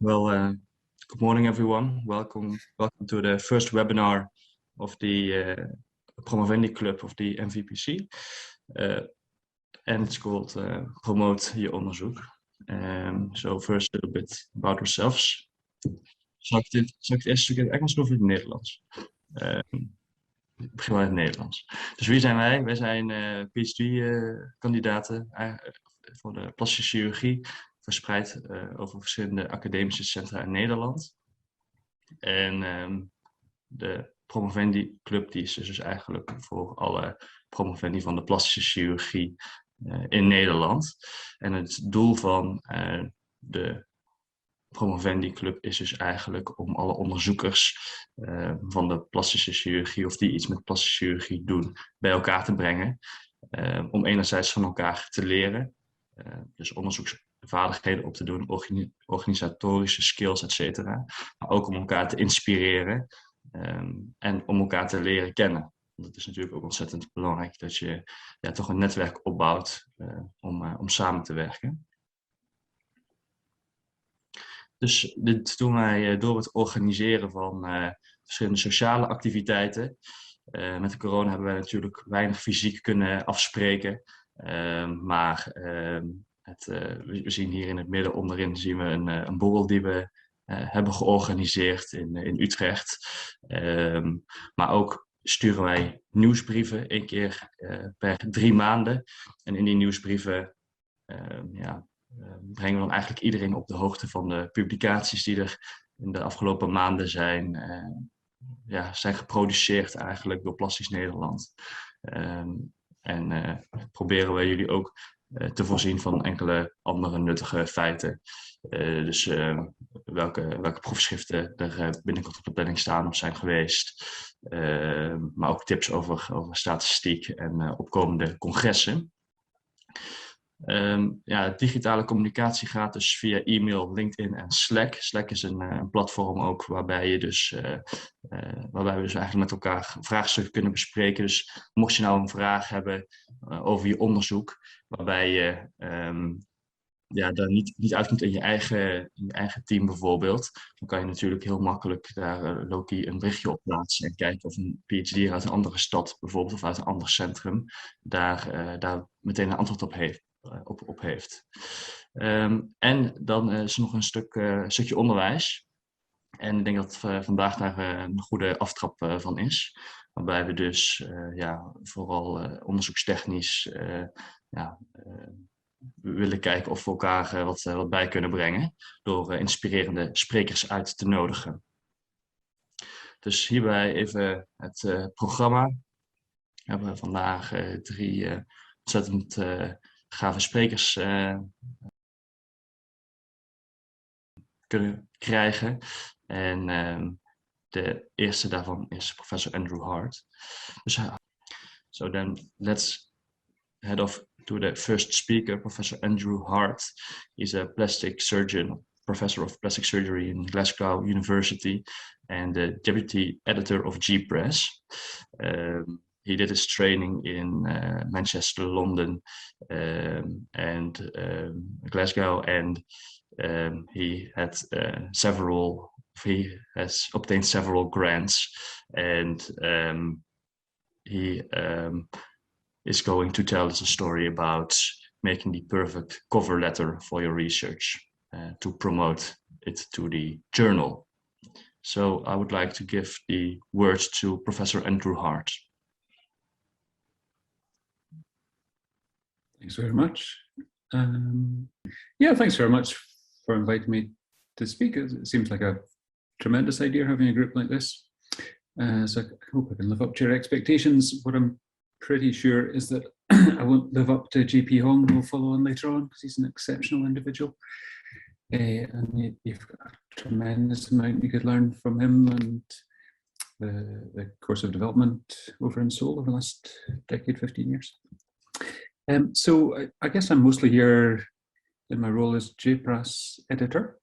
Well, good morning, everyone. Welcome to the first webinar of the Promovendi Club of the MVPC. And it's called Promote Je onderzoek. So first a little bit about ourselves. Zal ik het eerst in het Engels of in het Nederlands? Ik begin wel in het Nederlands. Dus wie zijn wij? Wij zijn PhD-kandidaten voor de plastische chirurgie, verspreid over verschillende academische centra in Nederland. En de Promovendi Club die is dus eigenlijk voor alle promovendi van de plastische chirurgie in Nederland. En het doel van de Promovendi Club is dus eigenlijk om alle onderzoekers van de plastische chirurgie of die iets met plastische chirurgie doen bij elkaar te brengen. Om enerzijds van elkaar te leren, dus onderzoeksvaardigheden op te doen, organisatorische skills, etc. Maar ook om elkaar te inspireren en om elkaar te leren kennen. Dat is natuurlijk ook ontzettend belangrijk dat je toch een netwerk opbouwt om samen te werken. Dus dit doen wij door het organiseren van verschillende sociale activiteiten. Met de corona hebben wij natuurlijk weinig fysiek kunnen afspreken. Maar we zien hier in het midden onderin zien we een borrel die we hebben georganiseerd in Utrecht. Maar ook sturen wij nieuwsbrieven 1 keer per 3 maanden. En in die nieuwsbrieven brengen we dan eigenlijk iedereen op de hoogte van de publicaties die er in de afgelopen maanden zijn geproduceerd eigenlijk door Plastisch Nederland. En proberen we jullie ook te voorzien van enkele andere nuttige feiten. Dus welke proefschriften er binnenkort op de planning staan of zijn geweest. Maar ook tips over statistiek en opkomende congressen. Digitale communicatie gaat dus via e-mail, LinkedIn en Slack. Slack is een platform ook waarbij we dus eigenlijk met elkaar vraagstukken kunnen bespreken. Dus mocht je nou een vraag hebben over je onderzoek, waarbij je daar niet uitkomt in je eigen team bijvoorbeeld, dan kan je natuurlijk heel makkelijk daar Loki een berichtje op plaatsen en kijken of een PhD uit een andere stad bijvoorbeeld of uit een ander centrum daar meteen een antwoord op heeft. En dan is er nog een stukje onderwijs. En ik denk dat vandaag daar een goede aftrap van is. Waarbij we dus vooral onderzoekstechnisch we willen kijken of we elkaar wat bij kunnen brengen. Door inspirerende sprekers uit te nodigen. Dus hierbij even het programma. We hebben vandaag 3 ontzettend gave sprekers kunnen krijgen. En de eerste daarvan is professor Andrew Hart. So then let's head off to the first speaker, Professor Andrew Hart. He's a plastic surgeon, professor of plastic surgery in Glasgow University and the deputy editor of JPRAS. He did his training in Manchester, London, and Glasgow, and he has obtained several grants, and he is going to tell us a story about making the perfect cover letter for your research to promote it to the journal. So I would like to give the words to Professor Andrew Hart. Thanks very much. Thanks very much for inviting me to speak. It seems like a tremendous idea having a group like this. So I hope I can live up to your expectations. What I'm pretty sure is that I won't live up to JP Hong, who will follow on later on, because he's an exceptional individual. And you've got a tremendous amount you could learn from him and the course of development over in Seoul over the last decade, 15 years. So I guess I'm mostly here in my role as JPRAS editor,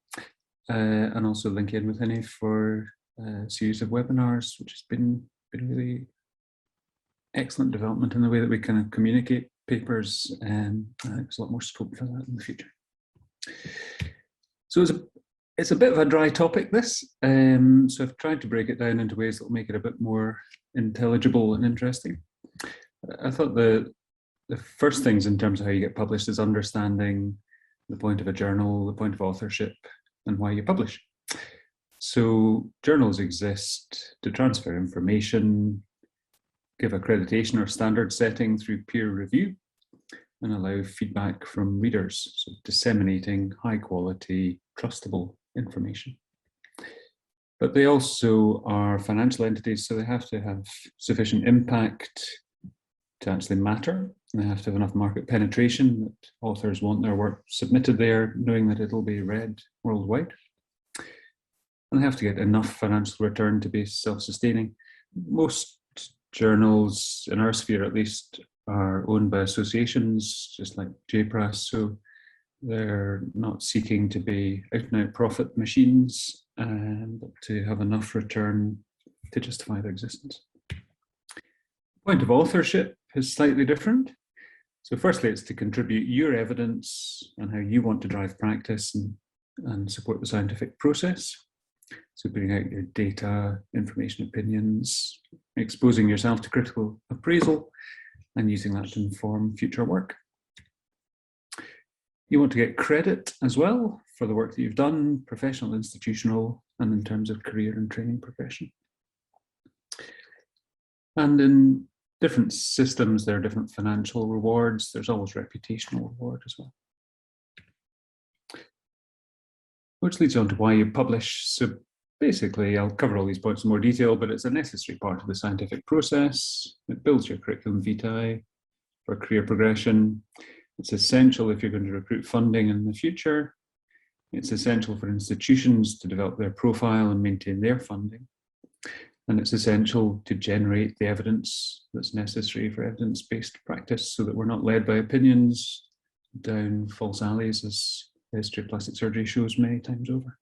and also link in with Henny for a series of webinars, which has been really excellent development in the way that we kind of communicate papers, and I think there's a lot more scope for that in the future. So as a It's a bit of a dry topic, this, so I've tried to break it down into ways that will make it a bit more intelligible and interesting. I thought the first things in terms of how you get published is understanding the point of a journal, the point of authorship, and why you publish. So journals exist to transfer information, give accreditation or standard setting through peer review, and allow feedback from readers, so disseminating high quality, trustable information. But they also are financial entities, so they have to have sufficient impact to actually matter. And they have to have enough market penetration that authors want their work submitted there, knowing that it'll be read worldwide. And they have to get enough financial return to be self-sustaining. Most journals, in our sphere at least, are owned by associations, just like JPRAS, so they're not seeking to be out-and-out profit machines, but to have enough return to justify their existence. The point of authorship is slightly different. So firstly, it's to contribute your evidence and how you want to drive practice and support the scientific process. So putting out your data, information, opinions, exposing yourself to critical appraisal, and using that to inform future work. You want to get credit as well for the work that you've done, professional, institutional, and in terms of career and training progression. And in different systems, there are different financial rewards. There's always reputational reward as well. Which leads on to why you publish. So basically, I'll cover all these points in more detail, but it's a necessary part of the scientific process. It builds your curriculum vitae for career progression. It's essential if you're going to recruit funding in the future. It's essential for institutions to develop their profile and maintain their funding. And it's essential to generate the evidence that's necessary for evidence-based practice so that we're not led by opinions down false alleys, as the history of plastic surgery shows many times over.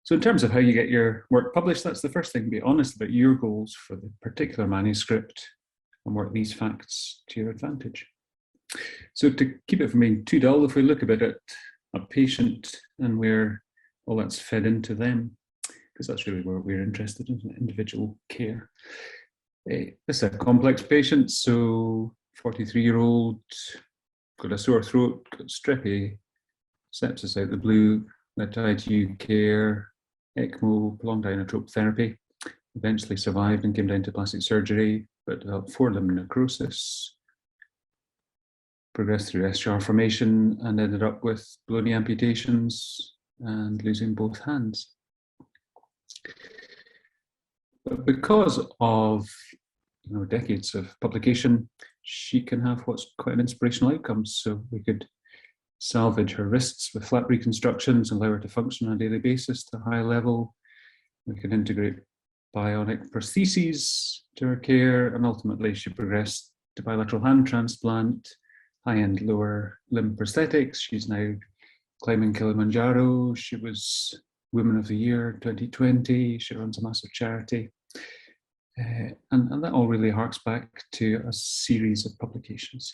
So in terms of how you get your work published, that's the first thing. Be honest about your goals for the particular manuscript and work these facts to your advantage. So to keep it from being too dull, if we look a bit at a patient and where all that's fed into them, because that's really where we're interested in, individual care. This is a complex patient, so 43-year-old, got a sore throat, got strep A, sepsis out the blue, led to ITU care, ECMO, prolonged inotrope therapy, eventually survived and came down to plastic surgery, but developed forelimb necrosis, progressed through SGR formation and ended up with below-knee amputations and losing both hands. But because of decades of publication, she can have what's quite an inspirational outcome. So we could salvage her wrists with flap reconstructions and allow her to function on a daily basis to a high level. We could integrate bionic prostheses to her care, and ultimately she progressed to bilateral hand transplant, high-end lower limb prosthetics. She's now climbing Kilimanjaro. She was Women of the Year 2020. She runs a massive charity. And that all really harks back to a series of publications.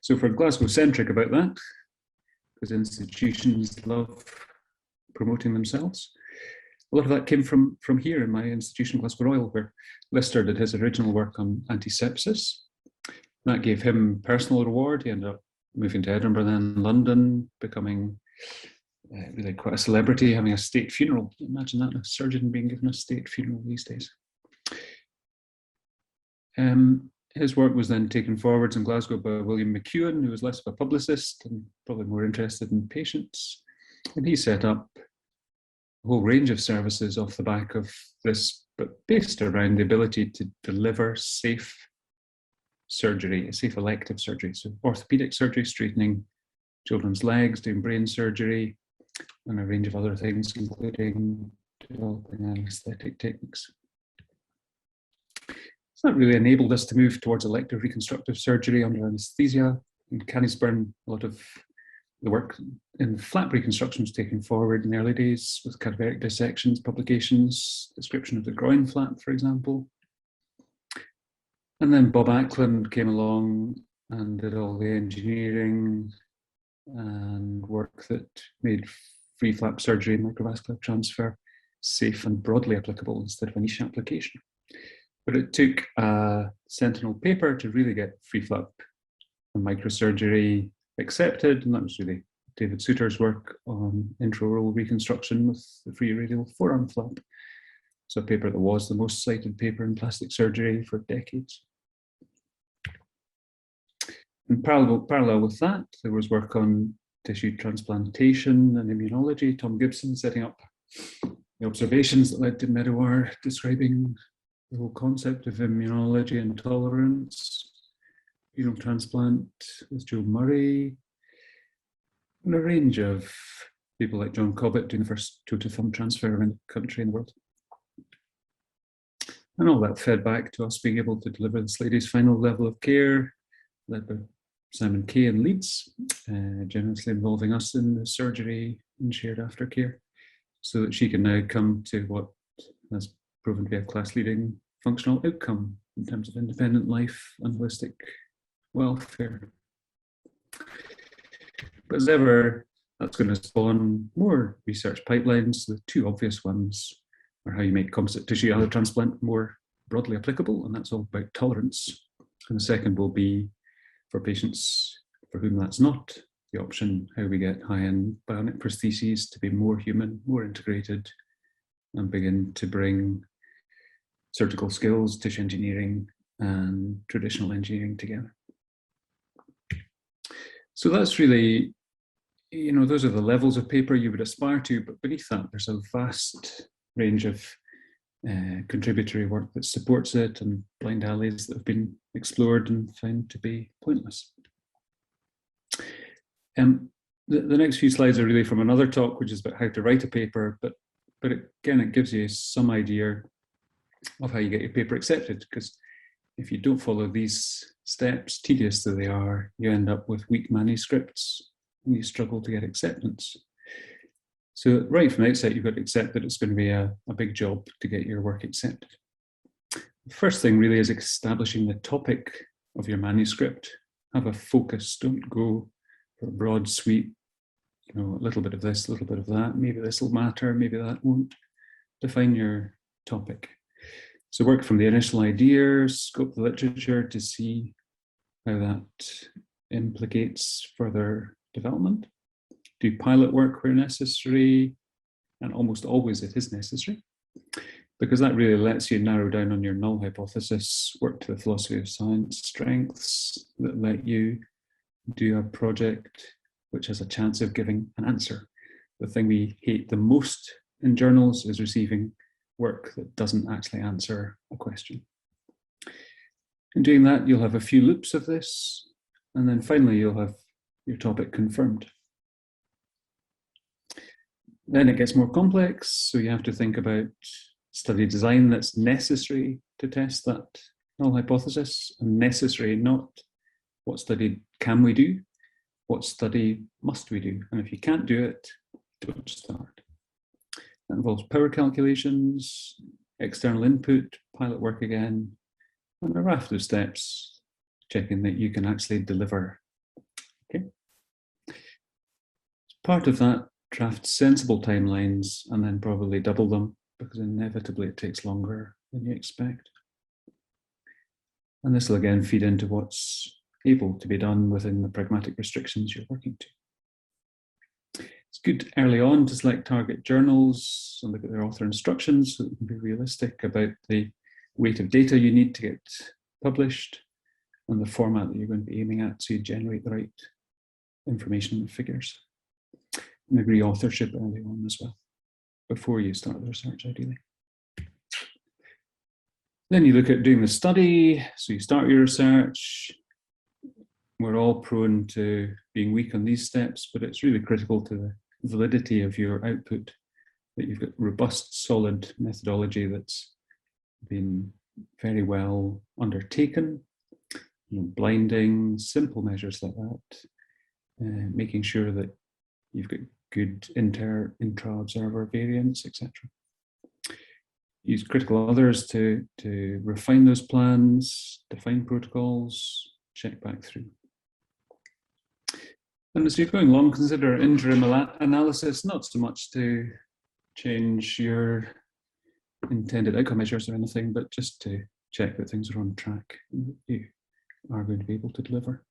So if we're Glasgow-centric about that, because institutions love promoting themselves, a lot of that came from here in my institution, Glasgow Royal, where Lister did his original work on antisepsis. That gave him personal reward. He ended up moving to Edinburgh, then London, becoming really quite a celebrity, having a state funeral. Imagine that, a surgeon being given a state funeral these days. His work was then taken forwards in Glasgow by William McEwen, who was less of a publicist and probably more interested in patients. And he set up a whole range of services off the back of this, but based around the ability to deliver safe surgery, a safe elective surgery. So orthopedic surgery, straightening children's legs, doing brain surgery, and a range of other things, including developing anesthetic techniques. So that really enabled us to move towards elective reconstructive surgery under anesthesia. In Cannisburn, a lot of the work in flap reconstruction was taken forward in the early days with cadaveric dissections, publications, description of the groin flap, for example. And then Bob Ackland came along and did all the engineering and work that made free flap surgery and microvascular transfer safe and broadly applicable instead of a niche application. But it took a Sentinel paper to really get free flap and microsurgery accepted, and that was really David Souter's work on intraoral reconstruction with the free radial forearm flap. It's a paper that was the most cited paper in plastic surgery for decades. In parallel with that, there was work on tissue transplantation and immunology. Tom Gibson setting up the observations that led to Medawar describing the whole concept of immunology and tolerance. Renal transplant with Joe Murray, and a range of people like John Cobbett doing the first toe-to-thumb transfer around the country and the world. And all that fed back to us being able to deliver this lady's final level of care, led by Simon Kay in Leeds, generously involving us in the surgery and shared aftercare, so that she can now come to what has proven to be a class-leading functional outcome in terms of independent life and holistic welfare. But as ever, that's going to spawn more research pipelines. The two obvious ones are how you make composite tissue allotransplant more broadly applicable, and that's all about tolerance. And the second will be for patients for whom that's not the option, how we get high-end bionic prostheses to be more human, more integrated, and begin to bring surgical skills, tissue engineering, and traditional engineering together. So that's really, those are the levels of paper you would aspire to, but beneath that, there's a vast range of contributory work that supports it and blind alleys that have been explored and found to be pointless. The next few slides are really from another talk, which is about how to write a paper, but again, it gives you some idea of how you get your paper accepted, because if you don't follow these steps, tedious though they are, you end up with weak manuscripts and you struggle to get acceptance. So right from the outset, you've got to accept that it's going to be a big job to get your work accepted. The first thing really is establishing the topic of your manuscript. Have a focus, don't go for a broad sweep, a little bit of this, a little bit of that, maybe this will matter, maybe that won't. Define your topic. So work from the initial idea, scope the literature to see how that implicates further development. Do pilot work where necessary, and almost always it is necessary, because that really lets you narrow down on your null hypothesis, work to the philosophy of science strengths that let you do a project which has a chance of giving an answer. The thing we hate the most in journals is receiving work that doesn't actually answer a question. In doing that, you'll have a few loops of this, and then finally you'll have your topic confirmed. Then it gets more complex, so you have to think about study design that's necessary to test that null hypothesis, and necessary, not what study can we do, what study must we do, and if you can't do it, don't start. That involves power calculations, external input, pilot work again, and a raft of steps, checking that you can actually deliver. Okay. As part of that, draft sensible timelines and then probably double them, because inevitably it takes longer than you expect. And this will again feed into what's able to be done within the pragmatic restrictions you're working to. It's good early on to select target journals and look at their author instructions so that you can be realistic about the weight of data you need to get published and the format that you're going to be aiming at so you generate the right information and figures. And agree authorship early on as well, before you start the research ideally. Then you look at doing the study, so you start your research. We're all prone to being weak on these steps, but it's really critical to the validity of your output that you've got robust, solid methodology that's been very well undertaken, blinding, simple measures like that, making sure that you've got good intra-observer variance, etc. Use critical others to refine those plans, define protocols, check back through. And as you're going along, consider interim analysis, not so much to change your intended outcome measures or anything, but just to check that things are on track and that you are going to be able to deliver.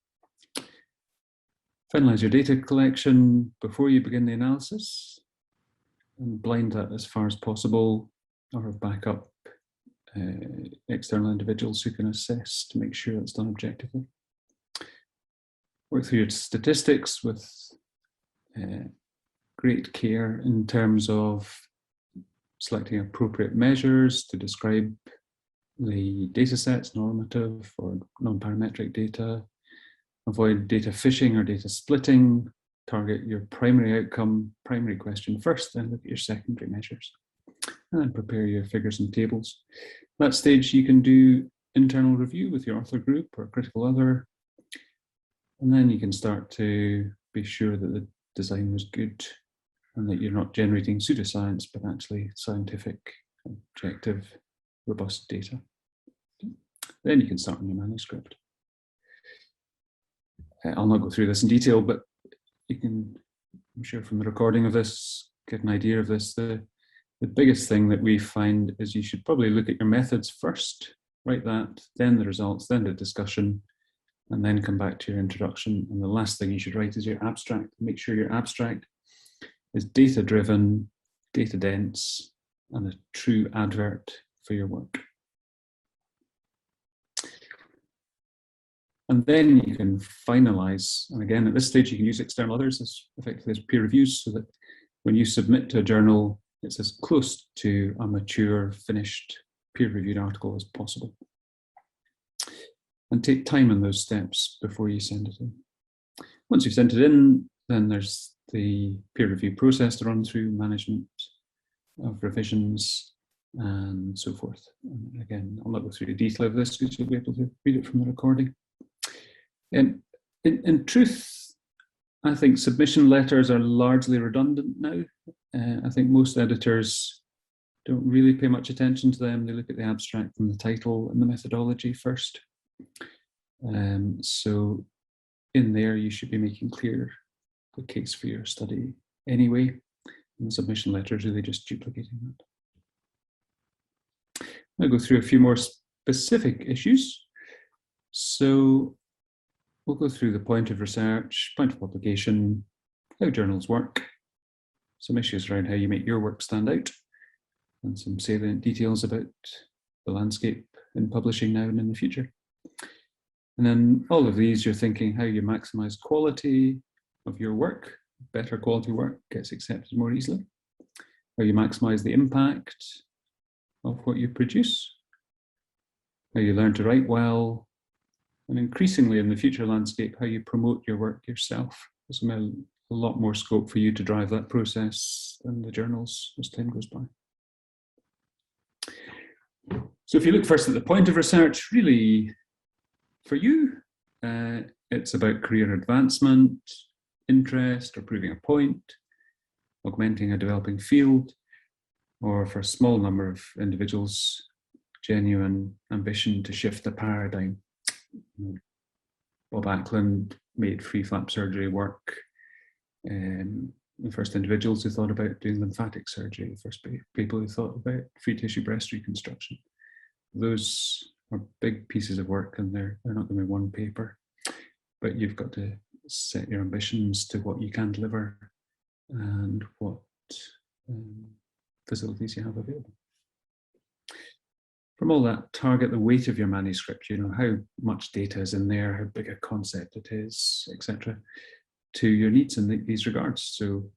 Finalize your data collection before you begin the analysis, and blind that as far as possible, or have backup external individuals who can assess to make sure it's done objectively. Work through your statistics with great care in terms of selecting appropriate measures to describe the data sets, normative or non-parametric data. Avoid data fishing or data splitting. Target your primary outcome, primary question first, then look at your secondary measures. And then prepare your figures and tables. At that stage, you can do internal review with your author group or critical other. And then you can start to be sure that the design was good and that you're not generating pseudoscience, but actually scientific, objective, robust data. Then you can start on your manuscript. I'll not go through this in detail, but you can, I'm sure from the recording of this, get an idea of this. The biggest thing that we find is you should probably look at your methods first, write that, then the results, then the discussion, and then come back to your introduction. And the last thing you should write is your abstract. Make sure your abstract is data-driven, data-dense, and a true advert for your work. And then you can finalize. And again, at this stage, you can use external others as effectively as peer reviews so that when you submit to a journal, it's as close to a mature, finished, peer-reviewed article as possible. And take time on those steps before you send it in. Once you've sent it in, then there's the peer review process to run through, management of revisions, and so forth. And again, I'll not go through the detail of this because you'll be able to read it from the recording. And in truth, I think submission letters are largely redundant now. I think most editors don't really pay much attention to them. They look at the abstract and the title and the methodology first. So in there, you should be making clear the case for your study anyway. And the submission letter is really just duplicating that. I'll go through a few more specific issues. So we'll go through the point of research, point of publication, how journals work, some issues around how you make your work stand out, and some salient details about the landscape in publishing now and in the future. And then all of these, you're thinking how you maximize quality of your work. Better quality work gets accepted more easily. How you maximize the impact of what you produce. How you learn to write well. And increasingly in the future landscape, how you promote your work yourself. There's a lot more scope for you to drive that process than the journals as time goes by. So if you look first at the point of research, really for you, it's about career advancement, interest, or proving a point, augmenting a developing field, or for a small number of individuals, genuine ambition to shift the paradigm. Bob Ackland made free flap surgery work. The first individuals who thought about doing lymphatic surgery, the first people who thought about free tissue breast reconstruction. Those are big pieces of work, and they're not going to be one paper, but you've got to set your ambitions to what you can deliver and what facilities you have available. From all that, target the weight of your manuscript, you know, how much data is in there, how big a concept it is, etc., to your needs in these regards. So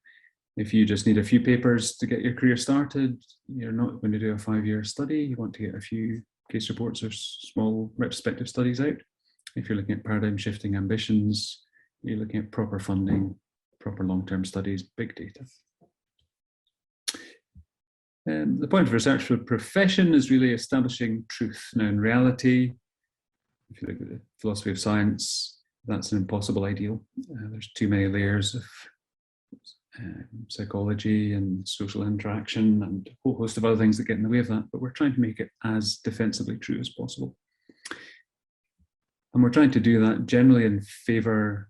if you just need a few papers to get your career started, you're not going to do a 5-year study. You want to get a few case reports or small retrospective studies out. If you're looking at paradigm shifting ambitions, you're looking at proper funding, proper long-term studies, big data. The point of research for the profession is really establishing truth. Now, in reality, if you look at the philosophy of science, that's an impossible ideal. There's too many layers of psychology and social interaction and a whole host of other things that get in the way of that, but we're trying to make it as defensively true as possible. And we're trying to do that generally in favor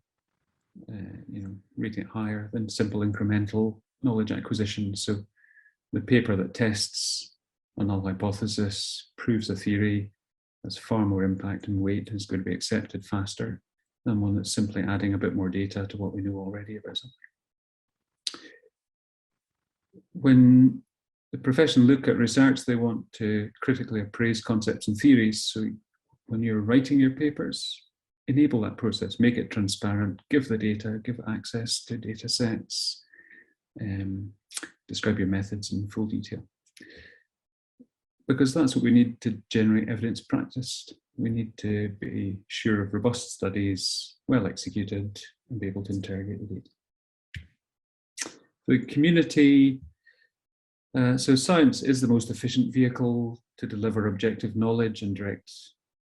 rating it higher than simple incremental knowledge acquisition. So the paper that tests a null hypothesis, proves a theory, has far more impact and weight, is going to be accepted faster than one that's simply adding a bit more data to what we know already about something. When the profession look at research, they want to critically appraise concepts and theories. So when you're writing your papers, enable that process, make it transparent, give the data, give access to data sets, describe your methods in full detail. Because that's what we need to generate evidence practiced. We need to be sure of robust studies, well executed, and be able to interrogate the data. The community, so science is the most efficient vehicle to deliver objective knowledge and direct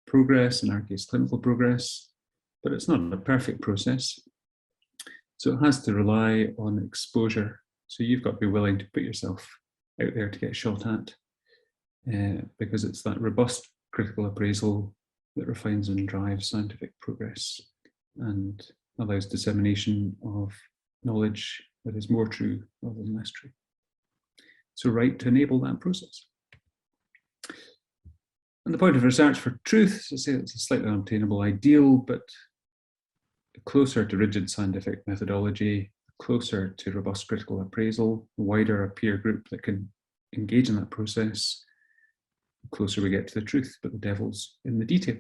progress, in our case, clinical progress, but it's not a perfect process. So it has to rely on exposure. So you've got to be willing to put yourself out there to get shot at, because it's that robust critical appraisal that refines and drives scientific progress and allows dissemination of knowledge that is more true rather than less true. So write to enable that process. And the point of research for truth, so say it's a slightly unobtainable ideal, but closer to rigid scientific methodology, closer to robust critical appraisal, wider a peer group that can engage in that process, the closer we get to the truth, but the devil's in the detail.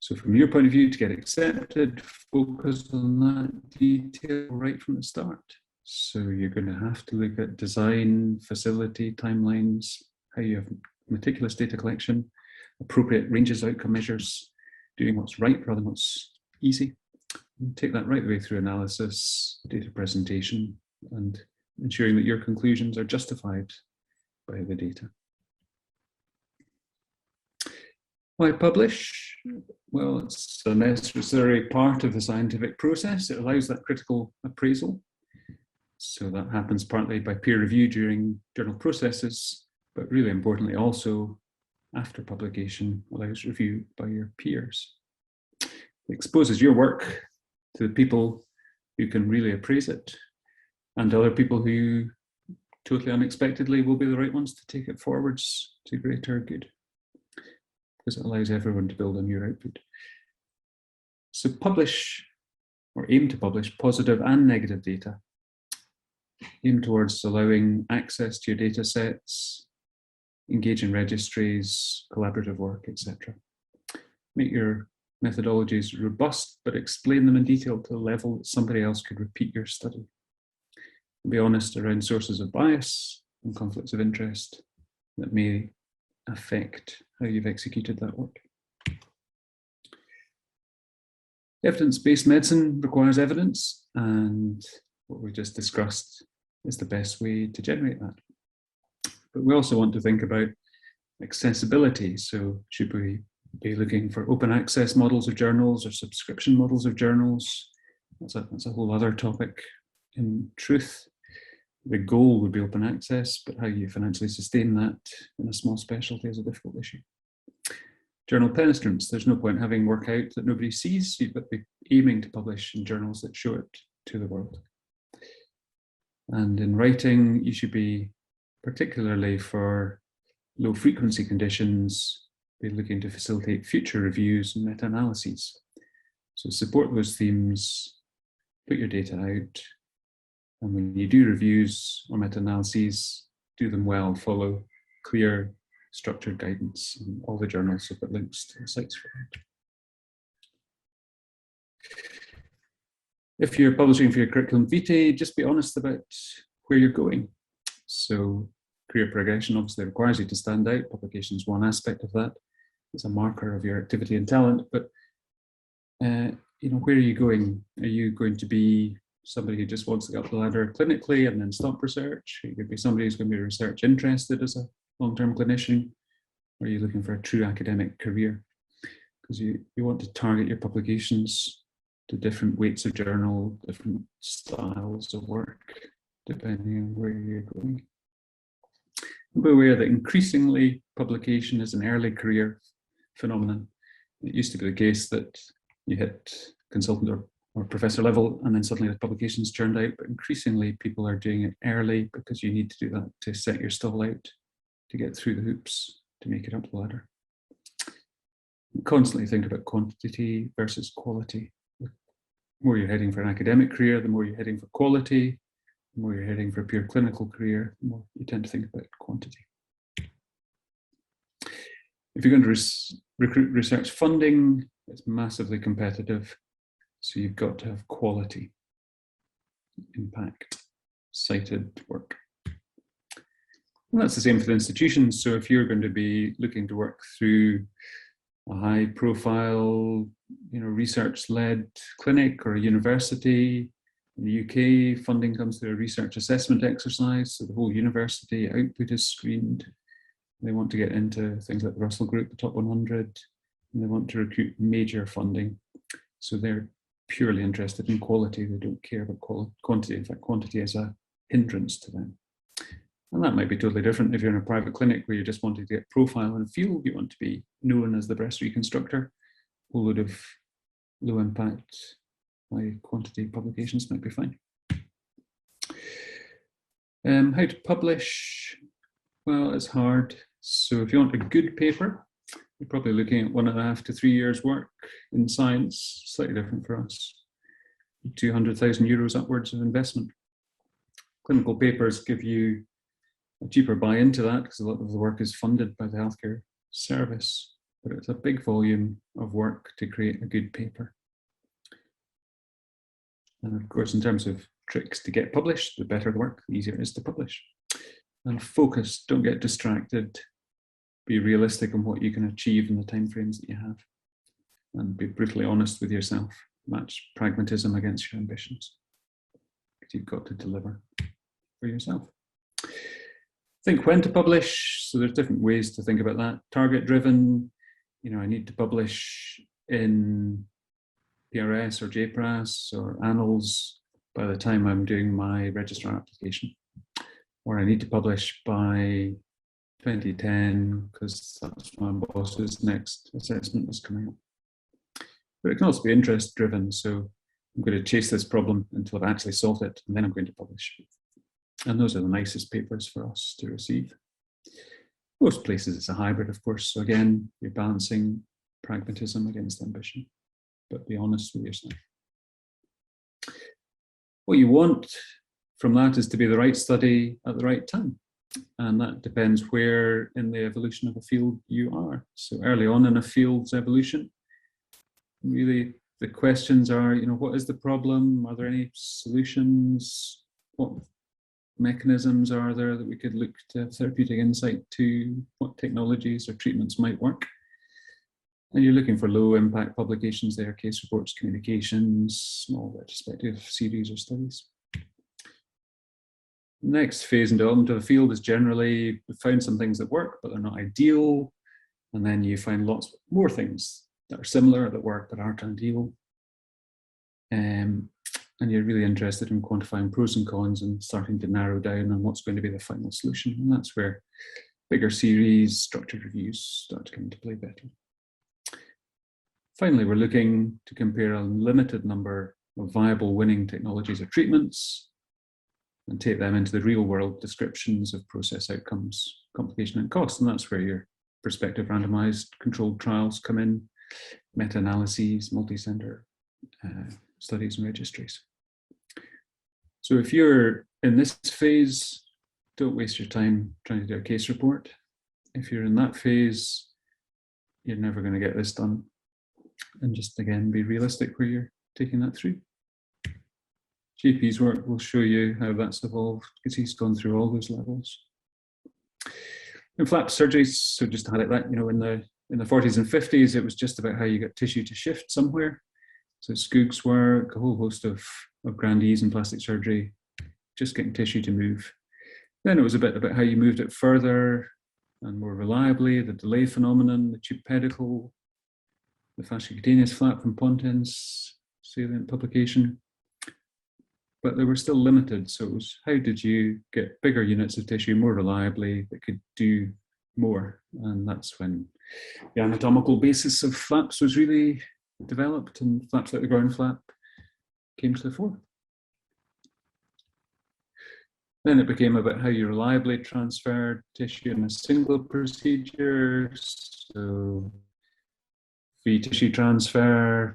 So from your point of view, to get accepted, focus on that detail right from the start. So you're going to have to look at design, facility, timelines, how you have meticulous data collection, appropriate ranges, outcome measures, doing what's right rather than what's easy. And take that right the way through analysis, data presentation, and ensuring that your conclusions are justified by the data. Why publish? Well, it's a necessary part of the scientific process. It allows that critical appraisal. So that happens partly by peer review during journal processes, but really importantly also after publication allows review by your peers. It exposes your work to the people who can really appraise it and other people who totally unexpectedly will be the right ones to take it forwards to greater good, because it allows everyone to build on your output. So publish, or aim to publish, positive and negative data. Aim towards allowing access to your data sets, engage in registries, collaborative work, etc. Make your methodologies robust, but explain them in detail to the level that somebody else could repeat your study. Be honest around sources of bias and conflicts of interest that may affect how you've executed that work. Evidence-based medicine requires evidence, and what we just discussed is the best way to generate that. But we also want to think about accessibility. So should we be looking for open access models of journals or subscription models of journals? That's a whole other topic. In truth, the goal would be open access, but how you financially sustain that in a small specialty is a difficult issue. Journal penetrance, there's no point having work out that nobody sees, but be aiming to publish in journals that show it to the world. And in writing, you should be, particularly for low frequency conditions, be looking to facilitate future reviews and meta-analyses. So support those themes, put your data out, and when you do reviews or meta-analyses, do them well, follow clear, structured guidance, and all the journals have got links to the sites for that. If you're publishing for your curriculum vitae, just be honest about where you're going. So career progression obviously requires you to stand out. Publication is one aspect of that. It's a marker of your activity and talent, but where are you going? Are you going to be somebody who just wants to get up the ladder clinically and then stop research? You could be somebody who's going to be research interested as a long-term clinician. Or are you looking for a true academic career? Because you want to target your publications to different weights of journal, different styles of work, depending on where you're going. Be aware that increasingly publication is an early career phenomenon. It used to be the case that you hit consultant or or professor level, and then suddenly the publication's churned out. But increasingly, people are doing it early because you need to do that to set your stall out, to get through the hoops, to make it up the ladder. Constantly think about quantity versus quality. The more you're heading for an academic career, the more you're heading for quality. The more you're heading for a pure clinical career, the more you tend to think about quantity. If you're going to recruit research funding, it's massively competitive. So you've got to have quality, impact, cited work. And that's the same for the institutions. So if you're going to be looking to work through a high profile, research-led clinic or a university, in the UK, funding comes through a research assessment exercise. So the whole university output is screened. They want to get into things like the Russell Group, the top 100, and they want to recruit major funding. So they're purely interested in quality. They don't care about quantity. In fact, quantity is a hindrance to them. And that might be totally different if you're in a private clinic where you're just wanting to get profile in a field. You want to be known as the breast reconstructor. A whole load of low impact, high quantity publications might be fine. How to publish? Well, it's hard. So if you want a good paper, you're probably looking at 1.5 to 3 years work in science, slightly different for us. 200,000 euros upwards of investment. Clinical papers give you a cheaper buy into that because a lot of the work is funded by the healthcare service, but it's a big volume of work to create a good paper. And of course, in terms of tricks to get published, the better the work, the easier it is to publish. And focus, don't get distracted. Be realistic on what you can achieve in the timeframes that you have. And be brutally honest with yourself. Match pragmatism against your ambitions. Because you've got to deliver for yourself. Think when to publish. So there's different ways to think about that. Target driven, I need to publish in PRS or JPRAS or Annals by the time I'm doing my registrar application. Or I need to publish by 2010 because that's my boss's next assessment is coming up. But it can also be interest driven. So I'm going to chase this problem until I've actually solved it, and then I'm going to publish. And those are the nicest papers for us to receive. Most places it's a hybrid, of course. So again, you're balancing pragmatism against ambition, but be honest with yourself. What you want from that is to be the right study at the right time. And that depends where in the evolution of a field you are. So early on in a field's evolution, really the questions are, what is the problem? Are there any solutions? What mechanisms are there that we could look to have therapeutic insight to? What technologies or treatments might work? And you're looking for low impact publications there, case reports, communications, small retrospective series or studies. Next phase into the field is generally we found some things that work, but they're not ideal. And then you find lots more things that are similar that work but aren't ideal. And you're really interested in quantifying pros and cons and starting to narrow down on what's going to be the final solution. And that's where bigger series, structured reviews start to come into play better. Finally, we're looking to compare a limited number of viable winning technologies or treatments and take them into the real world descriptions of process outcomes, complication and cost. And that's where your prospective randomized controlled trials come in, meta-analyses, multi-center studies and registries. So if you're in this phase, don't waste your time trying to do a case report. If you're in that phase, you're never going to get this done. And just again, be realistic where you're taking that through. JP's work will show you how that's evolved because he's gone through all those levels. In flap surgeries, so just to highlight that, in the 40s and 50s, it was just about how you got tissue to shift somewhere. So Skoog's work, a whole host of grandees in plastic surgery, just getting tissue to move. Then it was a bit about how you moved it further and more reliably, the delay phenomenon, the tube pedicle, the fasciocutaneous flap from Pontin's salient publication. But they were still limited. So it was how did you get bigger units of tissue more reliably that could do more? And that's when the anatomical basis of flaps was really developed, and flaps like the ground flap came to the fore. Then it became about how you reliably transfer tissue in a single procedure. So free tissue transfer,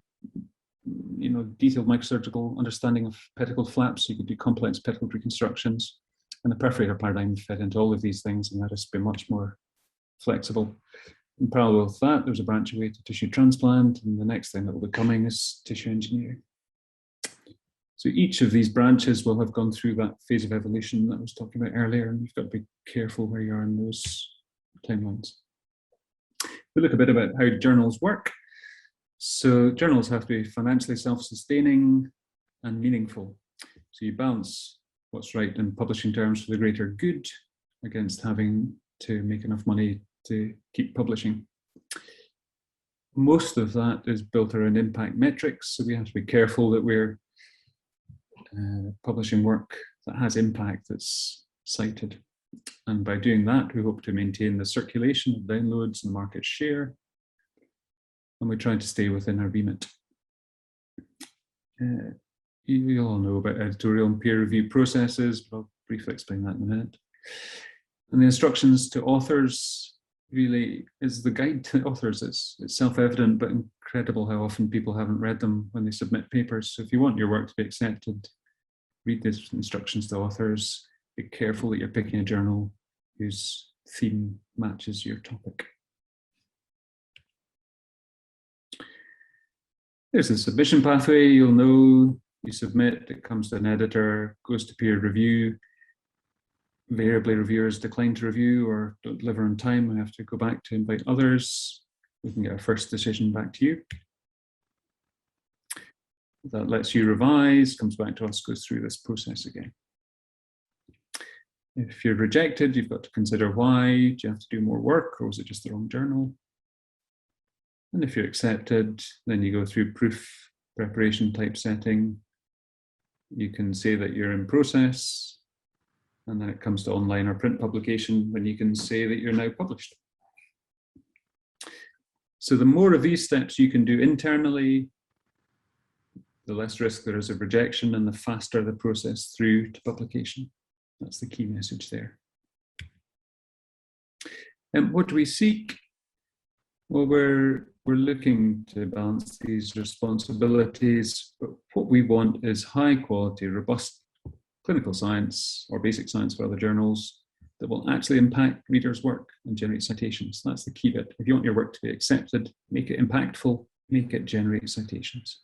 detailed microsurgical understanding of pedicle flaps. So you could do complex pedicle reconstructions. And the perforator paradigm fed into all of these things and let us be much more flexible. In parallel with that, there's a branch away to tissue transplant, and the next thing that will be coming is tissue engineering. So each of these branches will have gone through that phase of evolution that I was talking about earlier, and you've got to be careful where you are in those timelines. We look a bit about how journals work. So journals have to be financially self-sustaining and meaningful. So you balance what's right in publishing terms for the greater good against having to make enough money to keep publishing. Most of that is built around impact metrics, so we have to be careful that we're publishing work that has impact that's cited. And by doing that, we hope to maintain the circulation of downloads and market share. And we try to stay within our remit. You all know about editorial and peer review processes, but I'll briefly explain that in a minute. And the instructions to authors really is the guide to authors. It's self-evident, but incredible how often people haven't read them when they submit papers. So if you want your work to be accepted, read these instructions to authors. Be careful that you're picking a journal whose theme matches your topic. There's a submission pathway. You'll know you submit, it comes to an editor, goes to peer review. Variably, reviewers decline to review or don't deliver on time. We have to go back to invite others. We can get our first decision back to you. That lets you revise, comes back to us, goes through this process again. If you're rejected, you've got to consider why. Do you have to do more work, or was it just the wrong journal? And if you're accepted, then you go through proof preparation typesetting. You can say that you're in process, and then it comes to online or print publication when you can say that you're now published. So the more of these steps you can do internally, the less risk there is of rejection and the faster the process through to publication. That's the key message there. And what do we seek? Well, we're looking to balance these responsibilities, but what we want is high quality, robust clinical science or basic science for other journals that will actually impact readers' work and generate citations. That's the key bit. If you want your work to be accepted, make it impactful, make it generate citations.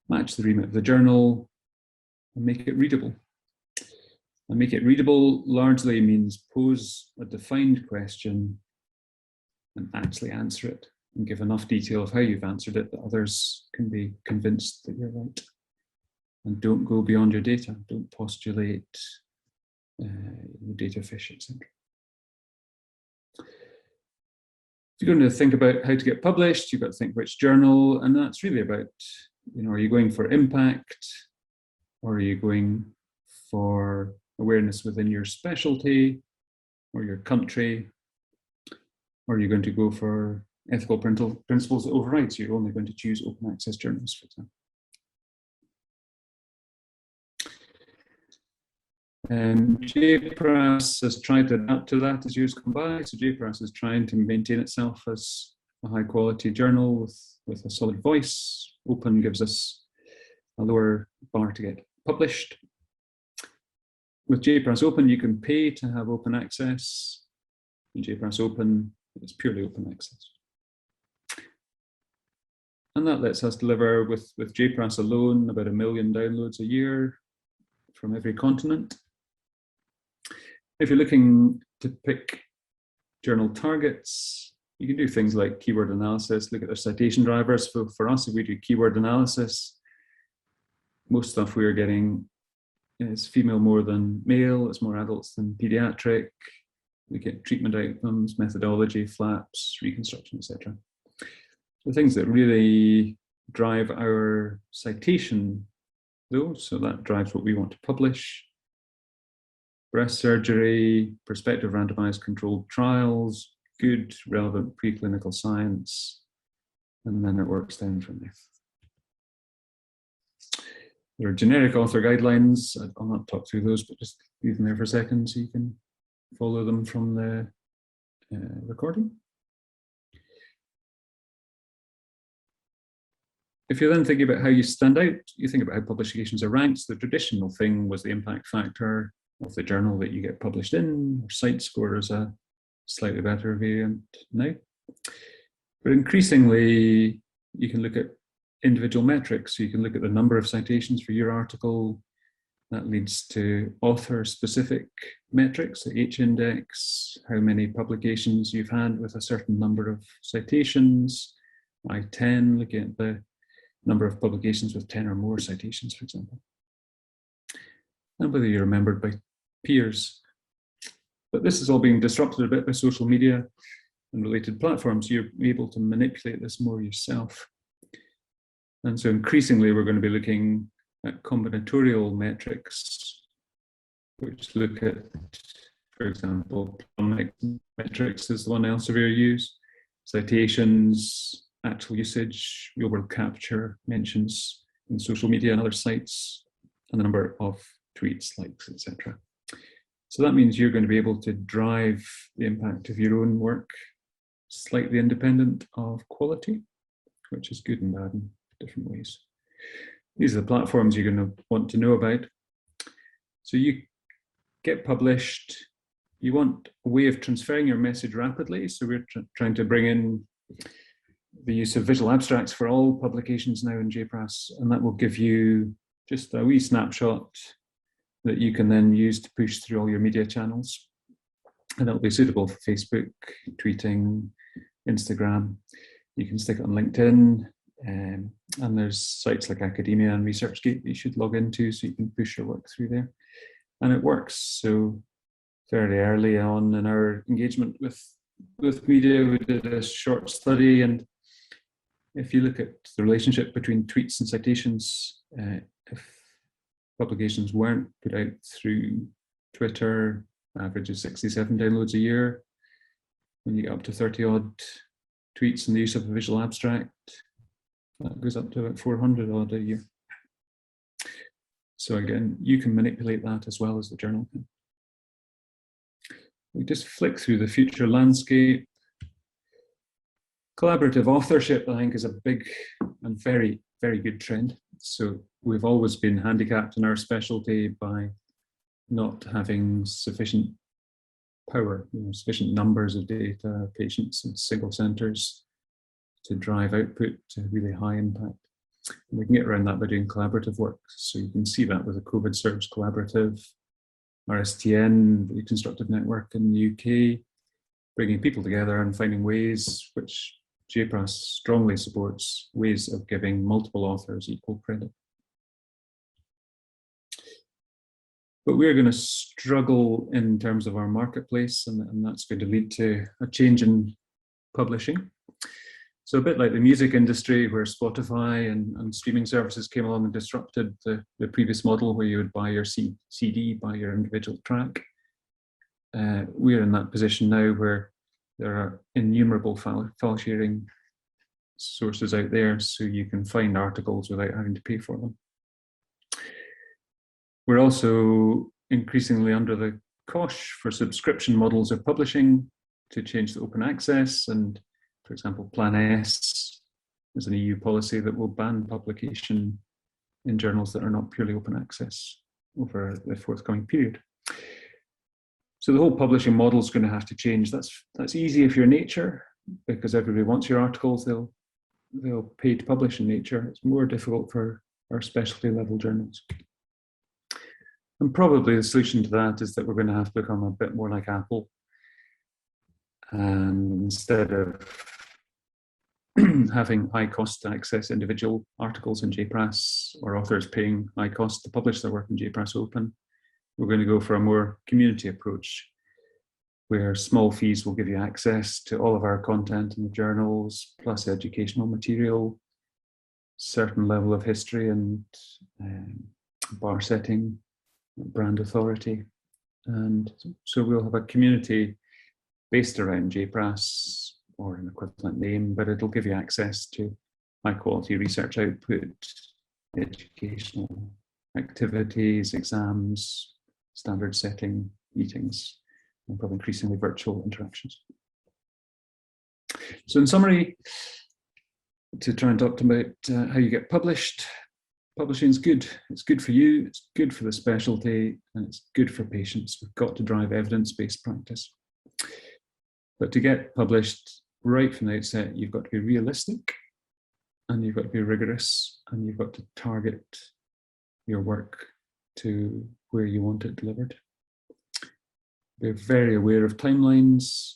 Match the remit of the journal and make it readable. And make it readable largely means pose a defined question and actually answer it and give enough detail of how you've answered it that others can be convinced that you're right. And don't go beyond your data. Don't postulate data fish, etc. If you're going to think about how to get published, you've got to think which journal, and that's really about, are you going for impact, or are you going for awareness within your specialty or your country, or are you going to go for ethical principles that override, so you're only going to choose open access journals, for example. JPRAS has tried to adapt to that as years come by. So JPRAS is trying to maintain itself as a high quality journal with a solid voice. Open gives us a lower bar to get published. With JPRAS Open, you can pay to have open access. In JPRAS Open, it's purely open access. And that lets us deliver with JPRAS alone about 1 million downloads a year from every continent. If you're looking to pick journal targets, you can do things like keyword analysis, look at their citation drivers. For us, if we do keyword analysis, most stuff we're getting is female more than male, it's more adults than pediatric. We get treatment outcomes, methodology, flaps, reconstruction, etc. The things that really drive our citation, though, so that drives what we want to publish. Breast surgery, prospective randomized controlled trials, good, relevant preclinical science, and then it works down from there. There are generic author guidelines. I'll not talk through those, but just leave them there for a second so you can follow them from the recording. If you're then thinking about how you stand out, you think about how publications are ranked. The traditional thing was the impact factor of the journal that you get published in, or site score is a slightly better variant now. But increasingly, you can look at individual metrics. So you can look at the number of citations for your article. That leads to author-specific metrics, the H-index, how many publications you've had with a certain number of citations. I-10, looking at the number of publications with 10 or more citations, for example. And whether you're remembered by peers. But this is all being disrupted a bit by social media and related platforms. You're able to manipulate this more yourself. And so increasingly, we're going to be looking at combinatorial metrics, which look at, for example, metrics is the one Elsevier use, citations, actual usage, real-world capture, mentions in social media and other sites, and the number of tweets, likes, etc. So that means you're going to be able to drive the impact of your own work slightly independent of quality, which is good and bad in different ways. These are the platforms you're going to want to know about. So you get published, you want a way of transferring your message rapidly. So we're trying to bring in the use of visual abstracts for all publications now in JPRAS, and that will give you just a wee snapshot that you can then use to push through all your media channels. And it'll be suitable for Facebook, tweeting, Instagram. You can stick it on LinkedIn, and there's sites like Academia and ResearchGate that you should log into so you can push your work through there. And it works. So fairly early on in our engagement with media, we did a short study, and if you look at the relationship between tweets and citations, if publications weren't put out through Twitter, average of 67 downloads a year. When you get up to 30 odd tweets and the use of a visual abstract, that goes up to about 400 odd a year. So again, you can manipulate that as well as the journal can. We just flick through the future landscape. Collaborative authorship, I think, is a big and very, very good trend. So we've always been handicapped in our specialty by not having sufficient power, sufficient numbers of data, patients and single centers to drive output to really high impact. And we can get around that by doing collaborative work. So you can see that with the COVID Surge Collaborative, RSTN, the Reconstructive Network in the UK, bringing people together and finding ways, which JPRAS strongly supports, ways of giving multiple authors equal credit. But we're going to struggle in terms of our marketplace, and that's going to lead to a change in publishing. So a bit like the music industry, where Spotify and streaming services came along and disrupted the previous model where you would buy your CD, buy your individual track. We're in that position now where there are innumerable file sharing sources out there, so you can find articles without having to pay for them. We're also increasingly under the cosh for subscription models of publishing to change the open access. And for example, Plan S is an EU policy that will ban publication in journals that are not purely open access over the forthcoming period. So the whole publishing model is going to have to change. That's easy if you're Nature, because everybody wants your articles. They'll pay to publish in Nature. It's more difficult for our specialty level journals. And probably the solution to that is that we're going to have to become a bit more like Apple. And instead of having high cost to access individual articles in JPRAS, or authors paying high cost to publish their work in JPRAS Open, we're going to go for a more community approach, where small fees will give you access to all of our content in the journals, plus educational material, certain level of history and bar setting, brand authority. And so we'll have a community based around JPRAS or an equivalent name, but it'll give you access to high quality research output, educational activities, exams, standard setting, meetings, and probably increasingly virtual interactions. So in summary, to try and talk about how you get published, publishing is good. It's good for you, it's good for the specialty, and it's good for patients. We've got to drive evidence-based practice. But to get published right from the outset, you've got to be realistic, and you've got to be rigorous, and you've got to target your work to where you want it delivered. We're very aware of timelines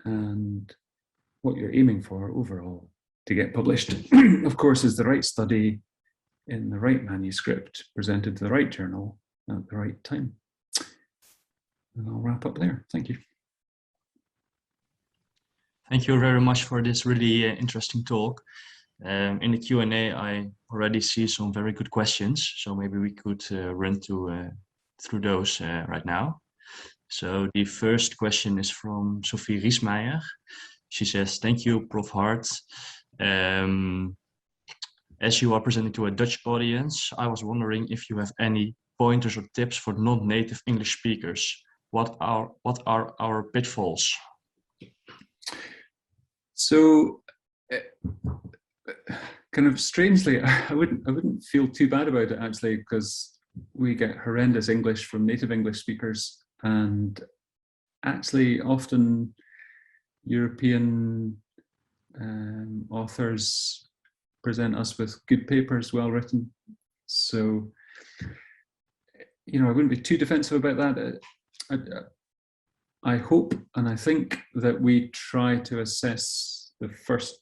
and what you're aiming for overall to get published, of course, is the right study in the right manuscript, presented to the right journal at the right time. And I'll wrap up there. Thank you. Thank you very much for this really interesting talk. In the Q&A, I already see some very good questions, so maybe we could run through those right now. So the first question is from Sophie Riesmeijer. She says, thank you, Prof. Hart. As you are presenting to a Dutch audience, I was wondering if you have any pointers or tips for non-native English speakers. What are our pitfalls? So, kind of strangely, I wouldn't feel too bad about it actually, because we get horrendous English from native English speakers, and actually often European authors present us with good papers, well written. So, you know, I wouldn't be too defensive about that. I hope and I think that we try to assess the first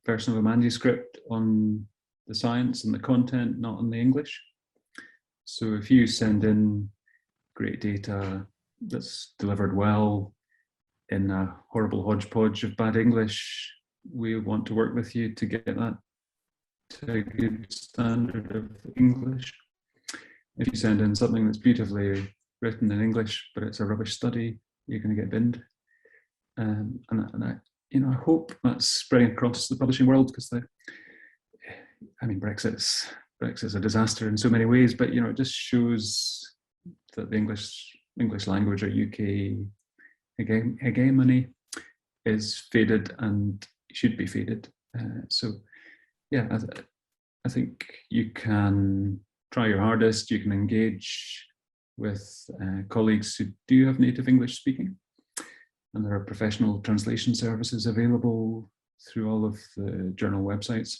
version of a manuscript on the science and the content, not on the English. So if you send in great data that's delivered well in a horrible hodgepodge of bad English, we want to work with you to get that to a good standard of English. If you send in something that's beautifully written in English, but it's a rubbish study, you're going to get binned. And I, you know, I hope that's spreading across the publishing world, because I mean, Brexit's a disaster in so many ways, but you know, it just shows that the English language or UK hegemony is faded and should be faded. So yeah, I think you can try your hardest. You can engage with colleagues who do have native English speaking, and there are professional translation services available through all of the journal websites.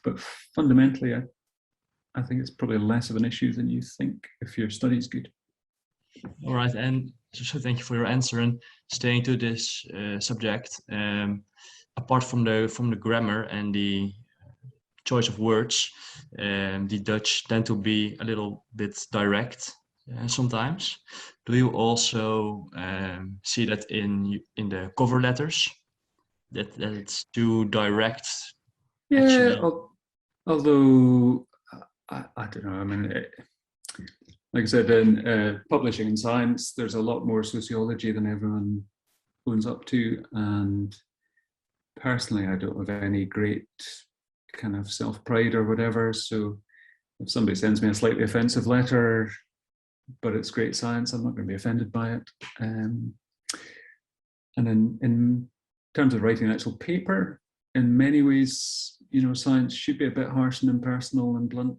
But fundamentally, I think it's probably less of an issue than you think if your study is good. All right, and so thank you for your answer. And staying to this subject, apart from the grammar and the choice of words, the Dutch tend to be a little bit direct sometimes. Do you also see that in the cover letters, that it's too direct? Yeah, actually? although I don't know. I mean, like I said, in publishing in science, there's a lot more sociology than everyone owns up to, and personally, I don't have any great kind of self-pride or whatever. So if somebody sends me a slightly offensive letter, but it's great science, I'm not going to be offended by it. And in terms of writing an actual paper, in many ways, you know, science should be a bit harsh and impersonal and blunt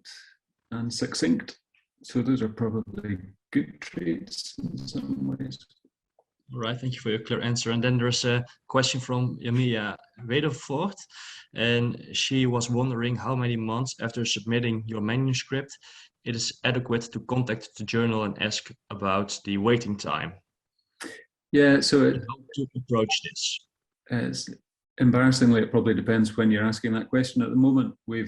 and succinct. So those are probably good traits in some ways. All right, thank you for your clear answer. And then there's a question from Emilia Wedervoort, and she was wondering how many months after submitting your manuscript it is adequate to contact the journal and ask about the waiting time. Yeah, so how to approach this? It's embarrassingly, it probably depends when you're asking that question. At the moment, we're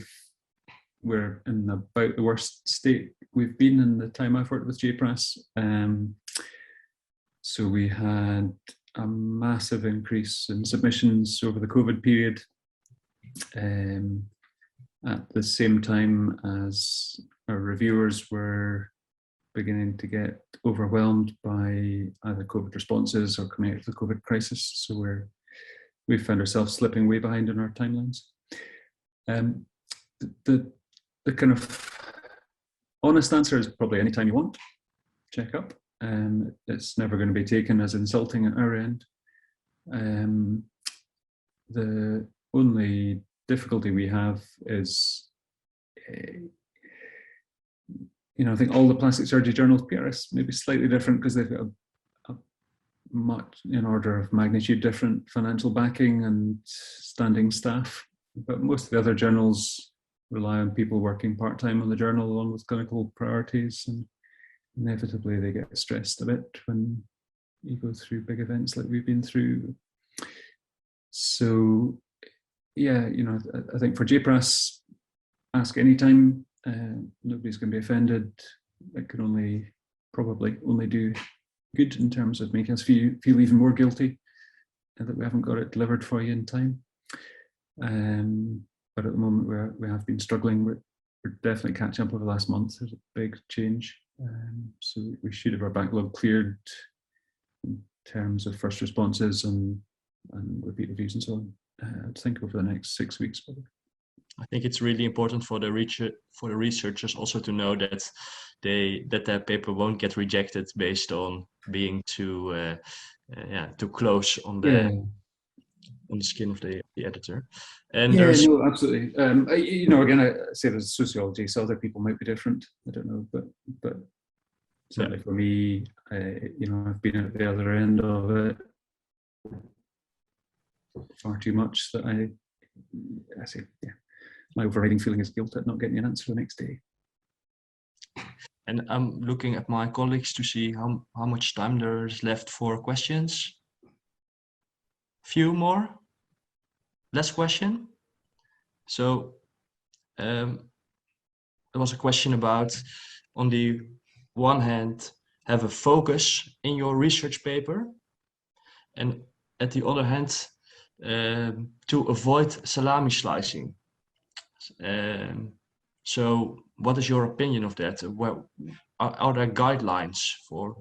in about the worst state we've been in the time I've worked with JPRAS. So we had a massive increase in submissions over the COVID period, at the same time as our reviewers were beginning to get overwhelmed by either COVID responses or coming out of the COVID crisis. So we found ourselves slipping way behind in our timelines. the kind of honest answer is probably anytime you want, check up. It's never going to be taken as insulting at our end. The only difficulty we have is, I think all the plastic surgery journals, PRS, may be slightly different because they've got a much, in order of magnitude, different financial backing and standing staff. But most of the other journals rely on people working part-time on the journal along with clinical priorities, and inevitably they get stressed a bit when you go through big events like we've been through. So yeah, I think for JPRAS, ask anytime. Nobody's going to be offended. It can probably only do good in terms of making us feel even more guilty that we haven't got it delivered for you in time. But at the moment we have been struggling. We're definitely catching up over the last month. There's a big change. So we should have our backlog cleared in terms of first responses and repeat reviews and so on. I think over the next 6 weeks. Probably. I think it's really important for the researchers also to know that their paper won't get rejected based on being too close on the skin of the editor. And no, absolutely. Again, I say there's sociology, so other people might be different. I don't know, but certainly for me, I've been at the other end of it far too much that I say, my overriding feeling is guilt at not getting an answer the next day. And I'm looking at my colleagues to see how much time there is left for questions. Few more. Last question. So there was a question about, on the one hand, have a focus in your research paper, and at the other hand, to avoid salami slicing. So what is your opinion of that? Are there guidelines for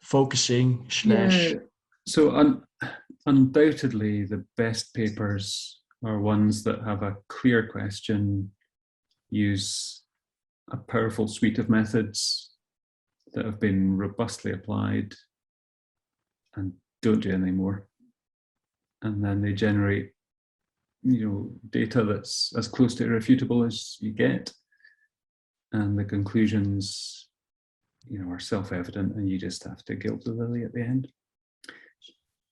focusing / So undoubtedly the best papers are ones that have a clear question, use a powerful suite of methods that have been robustly applied, and don't do anything more. And then they generate data that's as close to irrefutable as you get, and the conclusions are self-evident, and you just have to gild the lily at the end.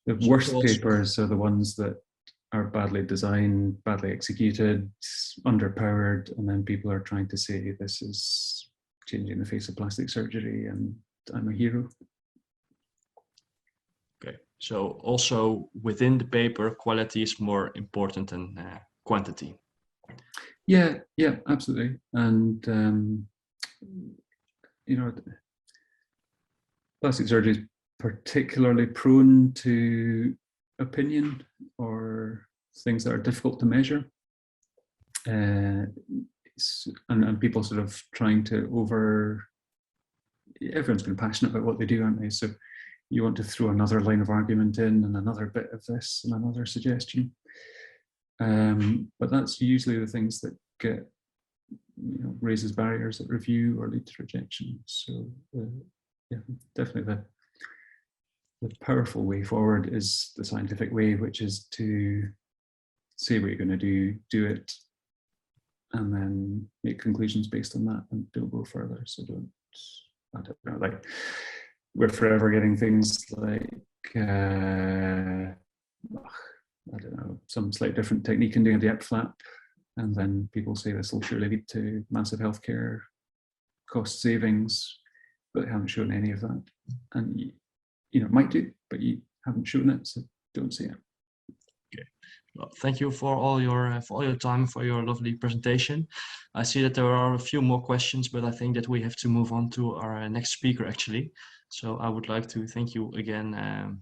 The worst papers are the ones that are badly designed, badly executed, underpowered, and then people are trying to say this is changing the face of plastic surgery and I'm a hero. Okay, so also within the paper, quality is more important than quantity. Yeah, absolutely. And plastic surgery is particularly prone to opinion or things that are difficult to measure. And people sort of trying to everyone's been passionate about what they do, aren't they? So you want to throw another line of argument in and another bit of this and another suggestion. But that's usually the things that get, raises barriers at review or lead to rejection. So definitely the powerful way forward is the scientific way, which is to say what you're going to do it, and then make conclusions based on that, and don't go further. So I don't know, like we're forever getting things like, I don't know, some slightly different technique in doing a depth flap, and then people say this will surely lead to massive healthcare cost savings, but they haven't shown any of that. And it might do, but you haven't shown it, so don't say it. Okay. Well, thank you for all your time, for your lovely presentation. I see that there are a few more questions, but I think that we have to move on to our next speaker actually. So I would like to thank you again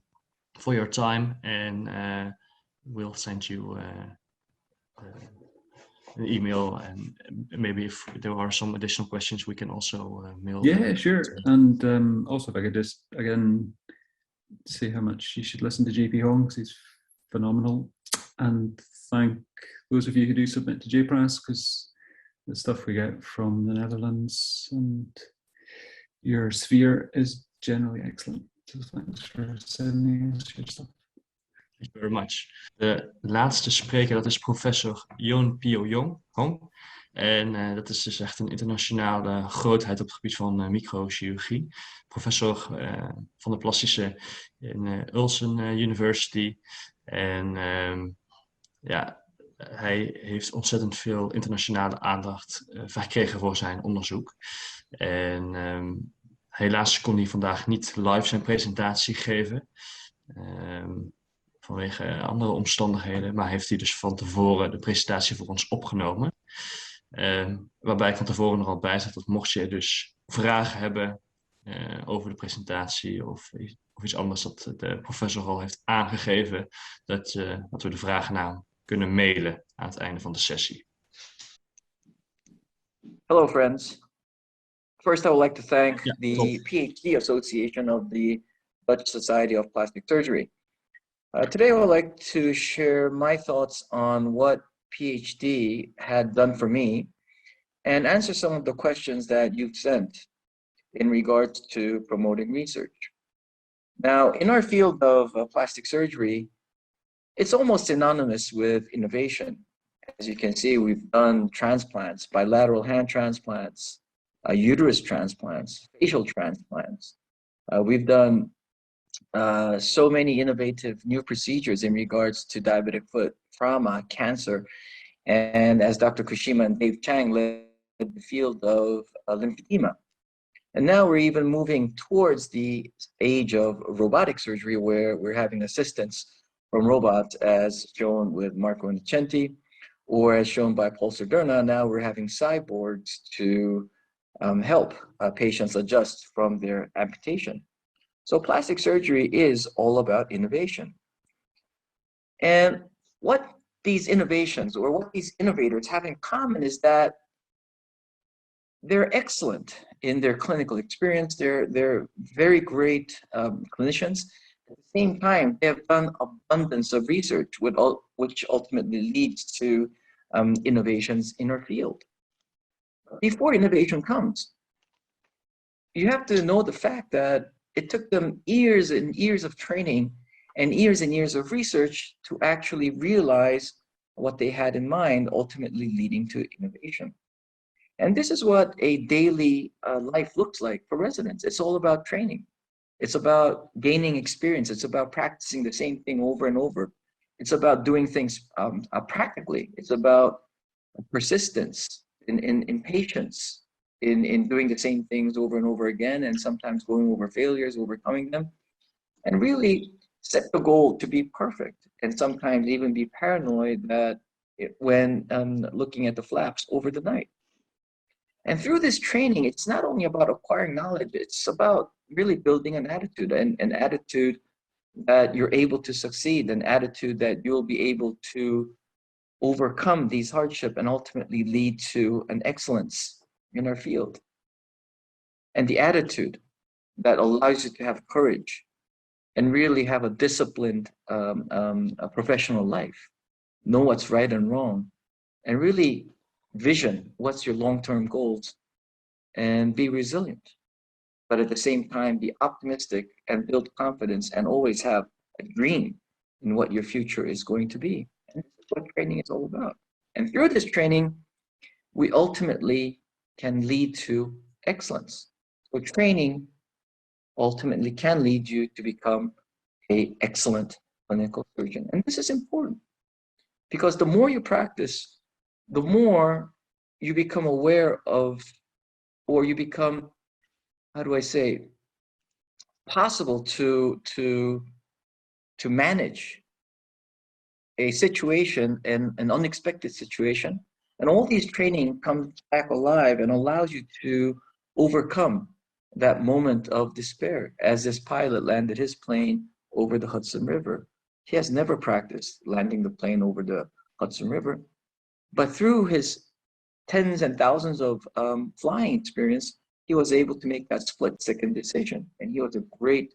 for your time, and we'll send you an email, and maybe if there are some additional questions, we can also mail. Yeah, sure. And also, if I could just again say how much you should listen to JP Hong, because he's phenomenal. And thank those of you who do submit to JPRAS, because the stuff we get from the Netherlands and your sphere is generally excellent. So thanks for sending us your stuff. Thank you very much. De laatste spreker, dat is professor Yoon Pyo Hong. En dat is dus echt een internationale grootheid op het gebied van microchirurgie. Professor van de plastische in Ulsan University. En ja, hij heeft ontzettend veel internationale aandacht verkregen voor zijn onderzoek. En helaas kon hij vandaag niet live zijn presentatie geven. Vanwege andere omstandigheden, maar heeft hij dus van tevoren de presentatie voor ons opgenomen. Waarbij ik van tevoren nog al bij zet dat mocht je dus vragen hebben over de presentatie of iets anders dat de professor al heeft aangegeven, dat we de vragen naar hem kunnen mailen aan het einde van de sessie. Hello, friends. First, I would like to thank the PhD Association of the Dutch Society of Plastic Surgery. Today, I would like to share my thoughts on what PhD had done for me and answer some of the questions that you've sent in regards to promoting research. Now, in our field of plastic surgery, it's almost synonymous with innovation. As you can see, we've done transplants, bilateral hand transplants, uterus transplants, facial transplants. We've done so many innovative new procedures in regards to diabetic foot trauma, cancer, and as Dr. Kushima and Dave Chang led the field of lymphedema. And now we're even moving towards the age of robotic surgery, where we're having assistance from robots, as shown with Marco Innocenti, or as shown by Paul Serderna. Now we're having cyborgs to help patients adjust from their amputation. So plastic surgery is all about innovation. And what these innovations or what these innovators have in common is that they're excellent in their clinical experience. They're very great clinicians. At the same time, they have done abundance of research, which ultimately leads to innovations in our field. Before innovation comes, you have to know the fact that it took them years and years of training and years of research to actually realize what they had in mind, ultimately leading to innovation. And this is what a daily life looks like for residents. It's all about training. It's about gaining experience. It's about practicing the same thing over and over. It's about doing things practically. It's about persistence, in patience, in doing the same things over and over again, and sometimes going over failures, overcoming them, and really set the goal to be perfect, and sometimes even be paranoid that when looking at the flaps over the night. And through this training, it's not only about acquiring knowledge, it's about really building an attitude, and an attitude that you're able to succeed, an attitude that you'll be able to overcome these hardships and ultimately lead to an excellence in our field. And the attitude that allows you to have courage and really have a disciplined a professional life, know what's right and wrong, and really vision what's your long-term goals, and be resilient, but at the same time be optimistic and build confidence and always have a dream in what your future is going to be. And this is what training is all about. And through this training, we ultimately can lead to excellence. So training ultimately can lead you to become an excellent clinical surgeon. And this is important because the more you practice, the more you become aware of, or you become, how do I say, possible to manage a situation, and an unexpected situation. And all these training comes back alive and allows you to overcome that moment of despair. As this pilot landed his plane over the Hudson River, he has never practiced landing the plane over the Hudson River, but through his tens and thousands of flying experience, he was able to make that split-second decision, and he was a great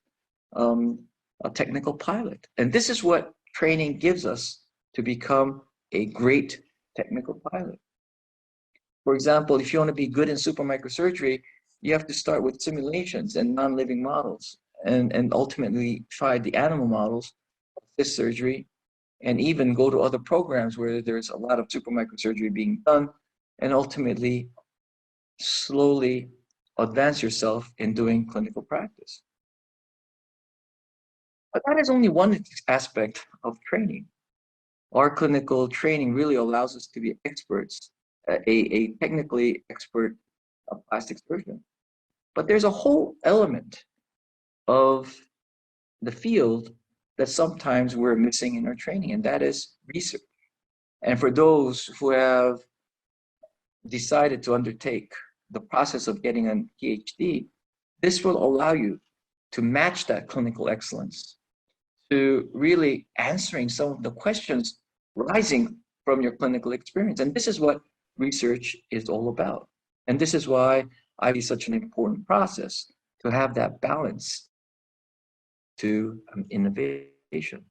a technical pilot. And this is what training gives us to become a great technical pilot. For example, if you want to be good in supermicrosurgery, you have to start with simulations and non-living models, and ultimately try the animal models of this surgery, and even go to other programs where there's a lot of supermicrosurgery being done, and ultimately slowly advance yourself in doing clinical practice. But that is only one aspect of training. Our clinical training really allows us to be experts, a technically expert plastic surgeon. But there's a whole element of the field that sometimes we're missing in our training, and that is research. And for those who have decided to undertake the process of getting a PhD, this will allow you to match that clinical excellence to really answering some of the questions rising from your clinical experience. And this is what research is all about. And this is why I see such an important process to have that balance to innovation.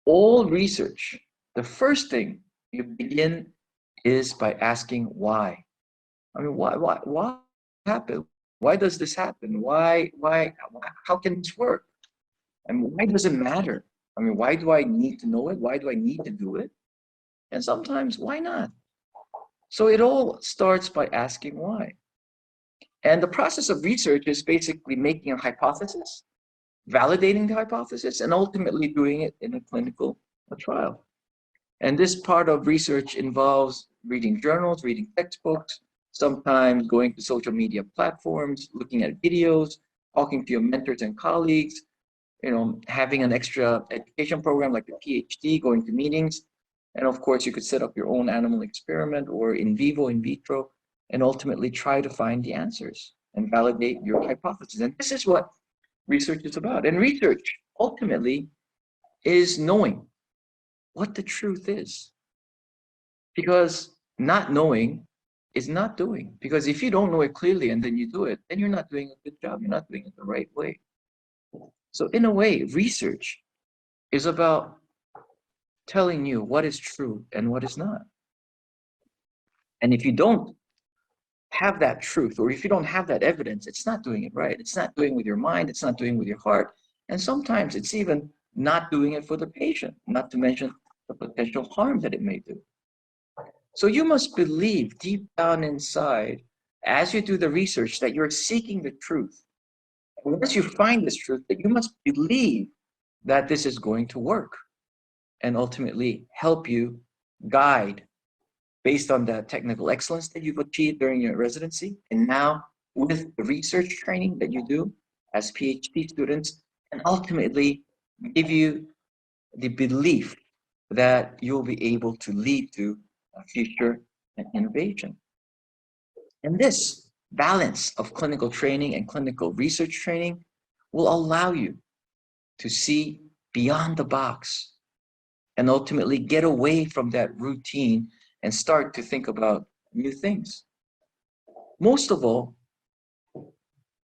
All research, the first thing you begin is by asking why. I mean, why happen? Why does this happen? How can this work? And why does it matter? I mean, why do I need to know it? Why do I need to do it? And sometimes, why not? So it all starts by asking why. And the process of research is basically making a hypothesis, validating the hypothesis, and ultimately doing it in a clinical trial. And this part of research involves reading journals, reading textbooks, sometimes going to social media platforms, looking at videos, talking to your mentors and colleagues, having an extra education program like the PhD, going to meetings. And of course, you could set up your own animal experiment or in vivo, in vitro, and ultimately try to find the answers and validate your hypothesis. And this is what research is about. And research ultimately is knowing what the truth is. Because not knowing is not doing. Because if you don't know it clearly and then you do it, then you're not doing a good job. You're not doing it the right way. So in a way, research is about telling you what is true and what is not. And if you don't have that truth, or if you don't have that evidence, it's not doing it right. It's not doing it with your mind. It's not doing it with your heart. And sometimes it's even not doing it for the patient, not to mention the potential harm that it may do. So you must believe deep down inside, as you do the research, that you're seeking the truth. And once you find this truth, that you must believe that this is going to work and ultimately help you guide based on the technical excellence that you've achieved during your residency, and now with the research training that you do as PhD students, and ultimately give you the belief that you'll be able to lead to a future innovation. And this balance of clinical training and clinical research training will allow you to see beyond the box and ultimately get away from that routine and start to think about new things. Most of all,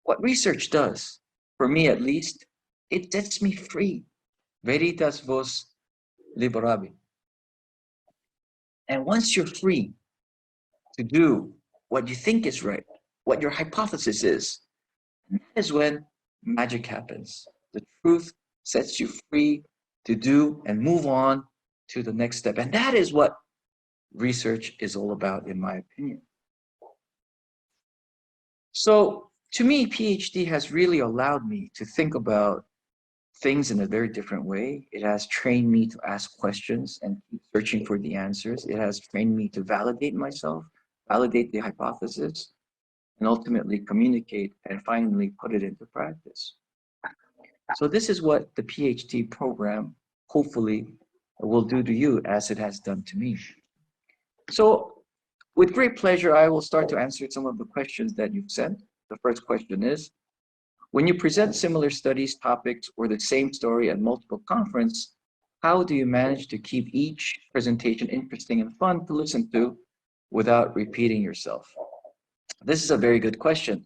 what research does, for me at least, it sets me free. Veritas vos liberavi. And once you're free to do what you think is right, what your hypothesis is, that is when magic happens. The truth sets you free to do and move on to the next step. And that is what research is all about, in my opinion. So to me, PhD has really allowed me to think about things in a very different way. It has trained me to ask questions and keep searching for the answers. It has trained me to validate myself, validate the hypothesis, and ultimately communicate and finally put it into practice. So this is what the PhD program hopefully will do to you as it has done to me. So with great pleasure, I will start to answer some of the questions that you've sent. The first question is, when you present similar studies, topics, or the same story at multiple conferences, how do you manage to keep each presentation interesting and fun to listen to without repeating yourself? This is a very good question.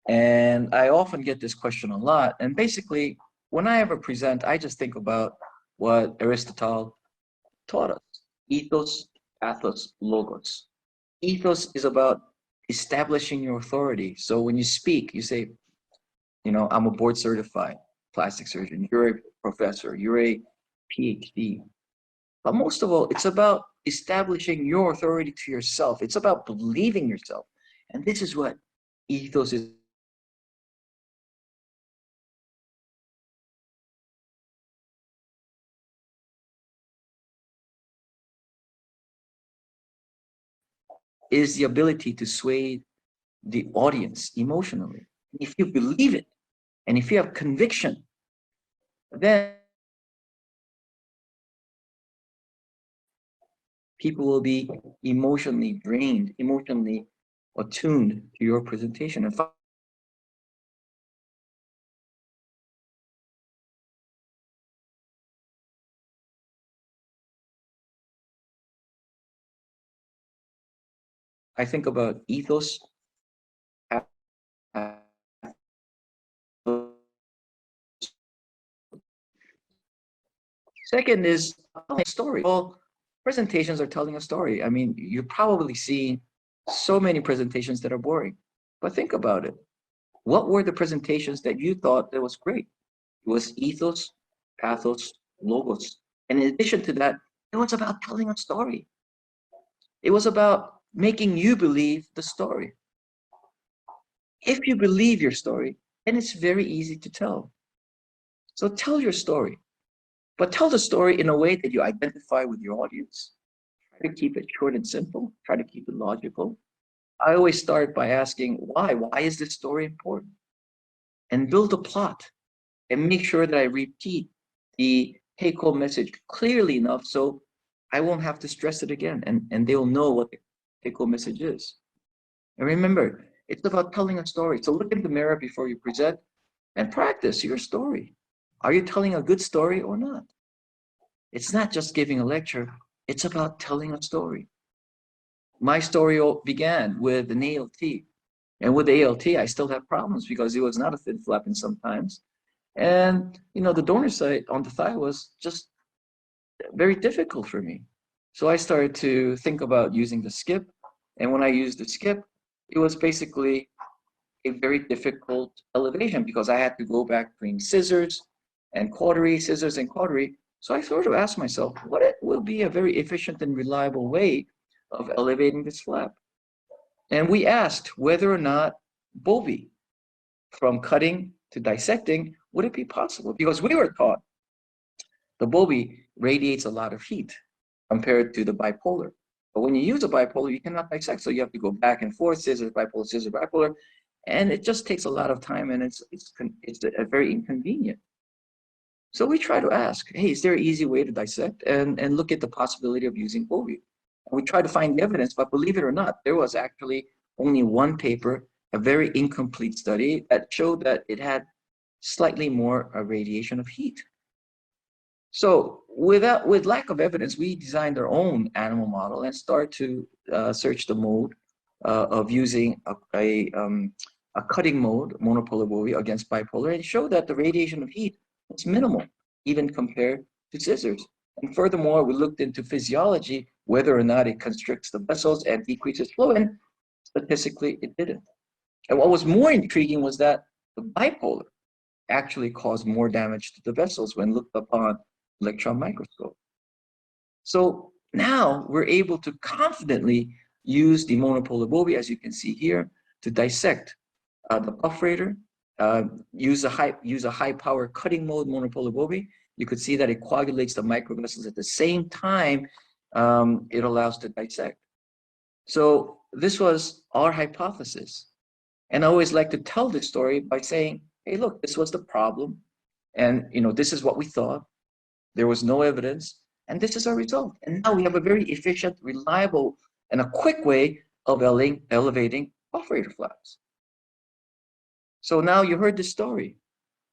And I often get this question a lot. And basically, when I ever present, I just think about what Aristotle taught us. Ethos, pathos, logos. Ethos is about establishing your authority. So when you speak, you say, you know, I'm a board certified plastic surgeon. You're a professor. You're a PhD. But most of all, it's about establishing your authority to yourself. It's about believing yourself. And this is what ethos is the ability to sway the audience emotionally. If you believe it, and if you have conviction, then people will be emotionally drained, emotionally attuned to your presentation. And I think about ethos. Second is telling a story. Well, presentations are telling a story. I mean, you're probably seeing so many presentations that are boring, but think about it. What were the presentations that you thought that was great? It was ethos, pathos, logos. And in addition to that, it was about telling a story. It was about making you believe the story. If you believe your story, then it's very easy to tell. So tell your story, but tell the story in a way that you identify with your audience. Try to keep it short and simple. Try to keep it logical. I always start by asking why. Why is this story important? And build a plot and make sure that I repeat the take-home message clearly enough so I won't have to stress it again, and they'll know what the take-home message is. And remember, it's about telling a story. So look in the mirror before you present and practice your story. Are you telling a good story or not? It's not just giving a lecture, it's about telling a story. My story began with an ALT. And with the ALT, I still have problems because it was not a thin flapping sometimes. And, you know, the donor site on the thigh was just very difficult for me. So I started to think about using the skip. And when I used the skip, it was basically a very difficult elevation because I had to go back between scissors and cautery, scissors and cautery. So I sort of asked myself, what will be a very efficient and reliable way of elevating this flap? And we asked whether or not bovie, from cutting to dissecting, would it be possible? Because we were taught the bovie radiates a lot of heat compared to the bipolar. But when you use a bipolar, you cannot dissect. So you have to go back and forth, scissors, bipolar. And it just takes a lot of time, and it's very inconvenient. So we try to ask, hey, is there an easy way to dissect and look at the possibility of using bovie? And we try to find the evidence, but believe it or not, there was actually only one paper, a very incomplete study that showed that it had slightly more radiation of heat. So with lack of evidence, we designed our own animal model and start to search the mode of using a cutting mode, monopolar bovie, against bipolar, and show that the radiation of heat was minimal, even compared to scissors. And furthermore, we looked into physiology, whether or not it constricts the vessels and decreases flow, and statistically it didn't. And what was more intriguing was that the bipolar actually caused more damage to the vessels when looked upon electron microscope. So now we're able to confidently use the monopolar bovie, as you can see here, to dissect the perforator, use a high power cutting mode monopolar bovie. You could see that it coagulates the microvessels at the same time it allows to dissect. So this was our hypothesis. And I always like to tell this story by saying, hey, look, this was the problem. And this is what we thought. There was no evidence. And this is our result. And now we have a very efficient, reliable, and a quick way of elevating perforator flaps. So now you heard the story.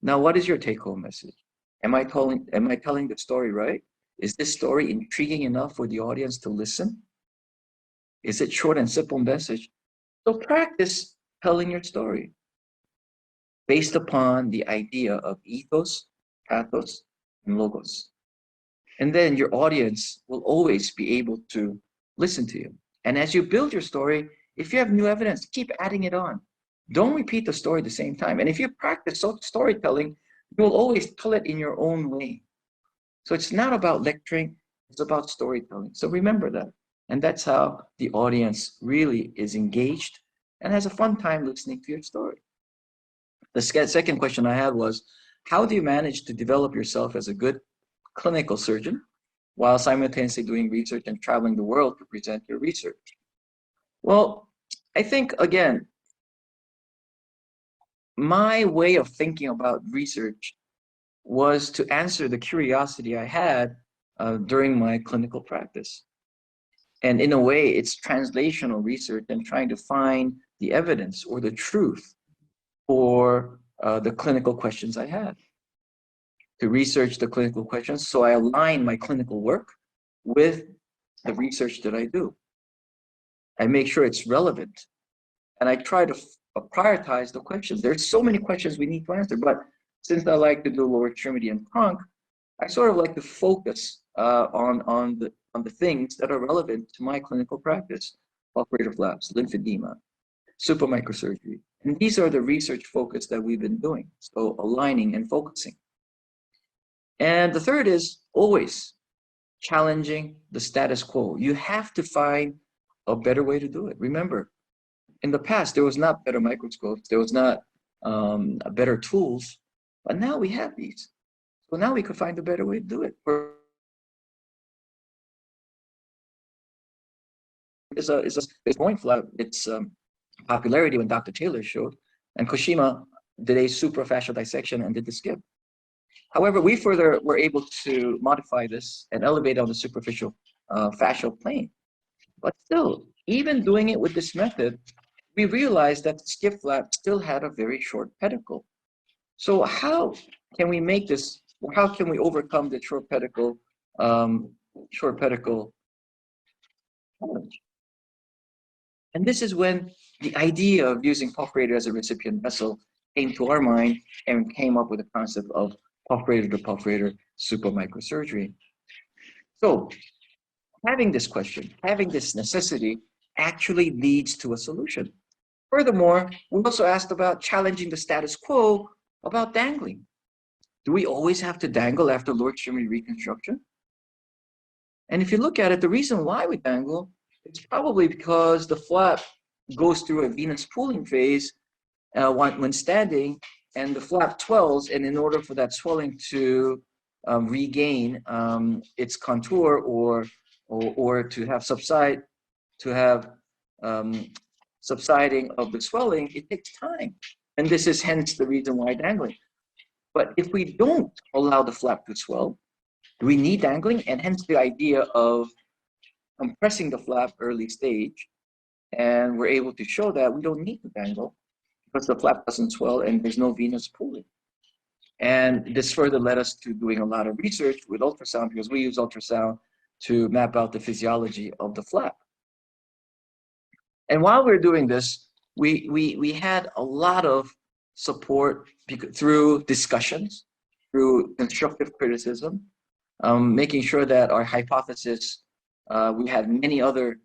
Now, what is your take-home message? Am I telling the story right? Is this story intriguing enough for the audience to listen? Is it short and simple message? So practice telling your story based upon the idea of ethos, pathos, and logos. And then your audience will always be able to listen to you. And as you build your story, if you have new evidence, keep adding it on. Don't repeat the story at the same time. And if you practice storytelling, you will always tell it in your own way. So it's not about lecturing, it's about storytelling. So remember that. And that's how the audience really is engaged and has a fun time listening to your story. The second question I had was, how do you manage to develop yourself as a good clinical surgeon while simultaneously doing research and traveling the world to present your research? Well, I think, again, my way of thinking about research was to answer the curiosity I had during my clinical practice. And in a way, it's translational research and trying to find the evidence or the truth for the clinical questions I had. To research the clinical questions, so I align my clinical work with the research that I do. I make sure it's relevant, and I try to prioritize the questions. There's so many questions we need to answer, but since I like to do lower extremity and trunk, I sort of like to focus on the things that are relevant to my clinical practice: operator flaps, lymphedema, supramicrosurgery. And these are the research focus that we've been doing. So aligning and focusing. And the third is always challenging the status quo. You have to find a better way to do it. Remember, in the past, there was not better microscopes, there was not better tools, but now we have these. So now we could find a better way to do it. It's a point flap. Its popularity when Dr. Taylor showed, and Koshima did a suprafascial dissection and did the skip. However, we further were able to modify this and elevate on the superficial fascial plane. But still, even doing it with this method, we realized that the skip flap still had a very short pedicle. So how can we make this, or how can we overcome the short pedicle challenge? And this is when the idea of using perforator as a recipient vessel came to our mind and came up with the concept of perforator to perforator supramicrosurgery. So having this question, having this necessity actually leads to a solution. Furthermore, we also asked about challenging the status quo about dangling. Do we always have to dangle after lower extremity reconstruction? And if you look at it, the reason why we dangle, it's probably because the flap goes through a venous pooling phase when standing, and the flap swells, and in order for that swelling to regain its contour or to have subsiding of the swelling, it takes time. And this is hence the reason why dangling. But if we don't allow the flap to swell, do we need dangling? And hence the idea of compressing the flap early stage. And we're able to show that we don't need to dangle because the flap doesn't swell and there's no venous pooling. And this further led us to doing a lot of research with ultrasound, because we use ultrasound to map out the physiology of the flap. And while we were doing this, we had a lot of support through discussions, through constructive criticism, making sure that our hypothesis, we had many other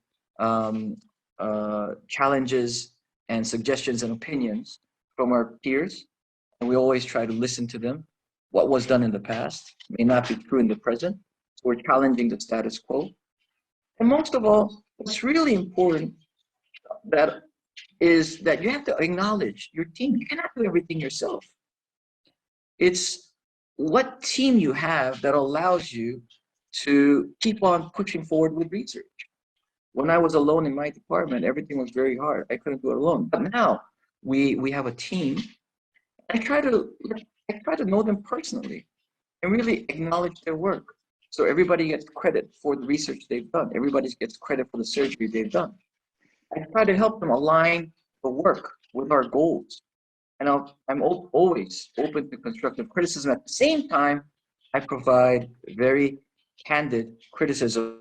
challenges and suggestions and opinions from our peers, and we always try to listen to them. What was done in the past may not be true in the present, so we're challenging the status quo. And most of all, what's really important is that you have to acknowledge your team. You cannot do everything yourself. It's what team you have that allows you to keep on pushing forward with research. When I was alone in my department, everything was very hard. I couldn't do it alone. But now we have a team. I try to know them personally and really acknowledge their work. So everybody gets credit for the research they've done. Everybody gets credit for the surgery they've done. I try to help them align the work with our goals. And I'm always open to constructive criticism. At the same time, I provide very candid criticism.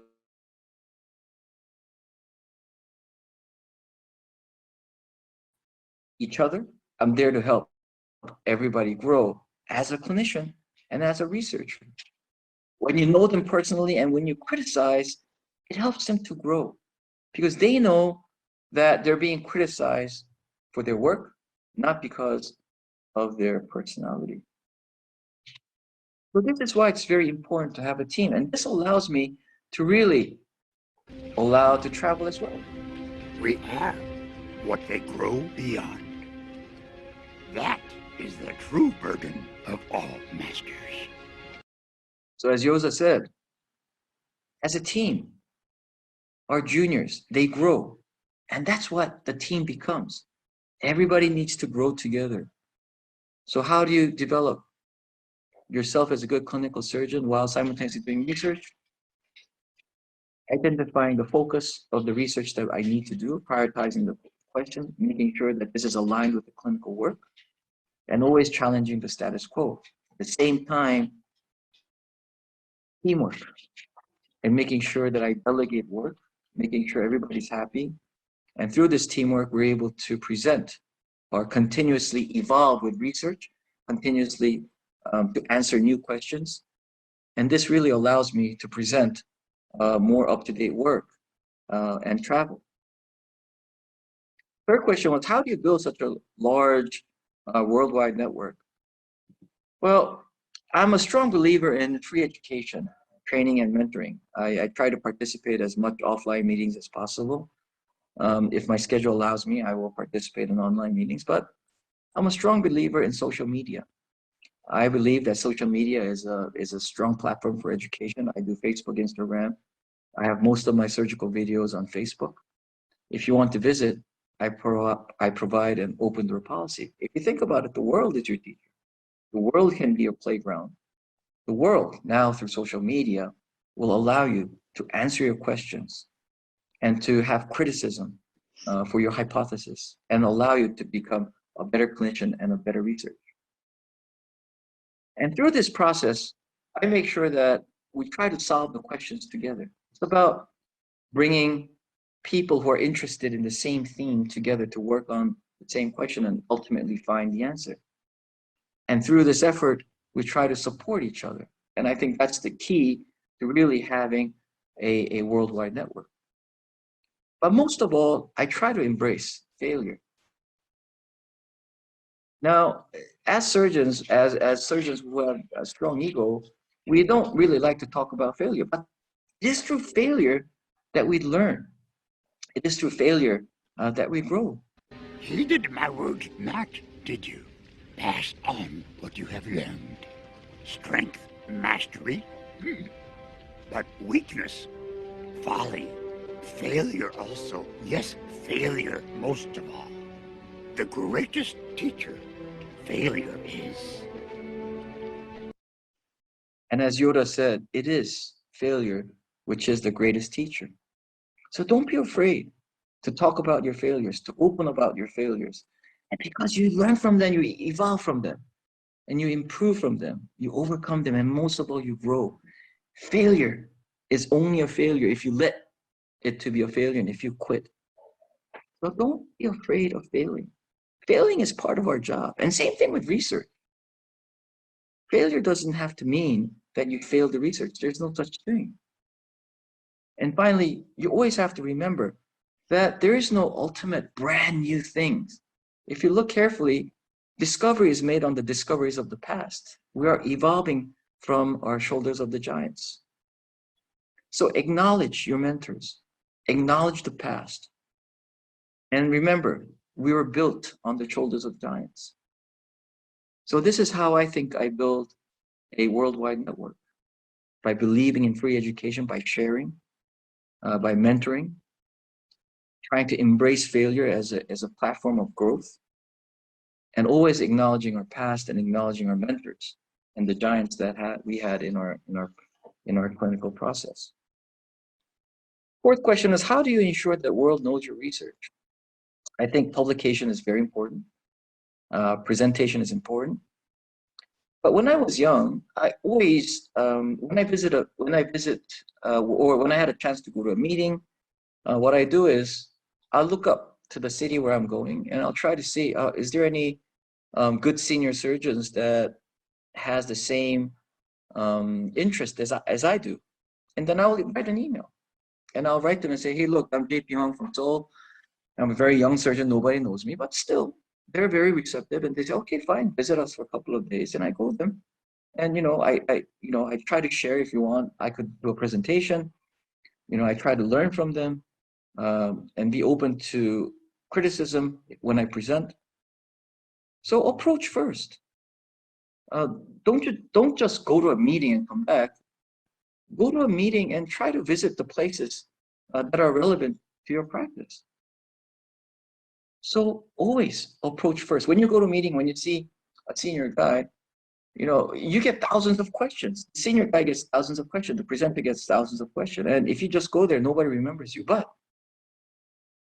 Each other. I'm there to help everybody grow as a clinician and as a researcher. When you know them personally and when you criticize, it helps them to grow because they know that they're being criticized for their work, not because of their personality. So this is why it's very important to have a team. And this allows me to really allow to travel as well. We are what they grow beyond. That is the true burden of all masters. So as Yosa said, as a team, our juniors, they grow. And that's what the team becomes. Everybody needs to grow together. So how do you develop yourself as a good clinical surgeon while simultaneously doing research? Identifying the focus of the research that I need to do, prioritizing the questions, making sure that this is aligned with the clinical work, and always challenging the status quo. At the same time, teamwork, and making sure that I delegate work, making sure everybody's happy. And through this teamwork, we're able to present or continuously evolve with research, continuously to answer new questions. And this really allows me to present more up-to-date work and travel. Third question was, how do you build such a large worldwide network? Well, I'm a strong believer in free education, training and mentoring. I try to participate as much offline meetings as possible. If my schedule allows me, I will participate in online meetings, but I'm a strong believer in social media. I believe that social media is a strong platform for education. I do Facebook, Instagram. I have most of my surgical videos on Facebook. If you want to visit, I provide an open door policy. If you think about it, the world is your teacher. The world can be your playground. The world now through social media will allow you to answer your questions and to have criticism for your hypothesis and allow you to become a better clinician and a better researcher. And through this process, I make sure that we try to solve the questions together. It's about bringing people who are interested in the same theme together to work on the same question and ultimately find the answer. And through this effort, we try to support each other. And I think that's the key to really having a worldwide network. But most of all, I try to embrace failure. Now, as surgeons, as surgeons who have a strong ego, we don't really like to talk about failure, but it is through failure that we learn. It is through failure that we grow. Heeded my words not, did you? Pass on what you have learned. Strength, mastery, but weakness, folly, failure also. Yes, failure most of all. The greatest teacher, failure is. And as Yoda said, it is failure which is the greatest teacher. So don't be afraid to talk about your failures, to open about your failures. And because you learn from them, you evolve from them, and you improve from them, you overcome them, and most of all, you grow. Failure is only a failure if you let it to be a failure and if you quit. So don't be afraid of failing. Failing is part of our job. And same thing with research. Failure doesn't have to mean that you failed the research. There's no such thing. And finally, you always have to remember that there is no ultimate brand new things. If you look carefully, discovery is made on the discoveries of the past. We are evolving from our shoulders of the giants. So acknowledge your mentors, acknowledge the past. And remember, we were built on the shoulders of giants. So this is how I think I build a worldwide network, by believing in free education, by sharing, by mentoring, trying to embrace failure as a platform of growth, and always acknowledging our past and acknowledging our mentors and the giants that we had in our clinical process. Fourth question is, how do you ensure that the world knows your research? I think publication is very important. Presentation is important. But when I was young, I always, when I had a chance to go to a meeting, what I do is I'll look up to the city where I'm going, and I'll try to see, is there any good senior surgeons that has the same interest as I do. And then I'll write an email. And I'll write them and say, hey, look, I'm JP Hong from Seoul. I'm a very young surgeon. Nobody knows me. But still, they're very receptive. And they say, okay, fine. Visit us for a couple of days. And I go with them. And, I try to share if you want. I could do a presentation. I try to learn from them and be open to criticism when I present. So approach first. Don't just go to a meeting and come back. Go to a meeting and try to visit the places that are relevant to your practice. So always approach first. When you go to a meeting, when you see a senior guy, you get thousands of questions. The senior guy gets thousands of questions. The presenter gets thousands of questions. And if you just go there, nobody remembers you. But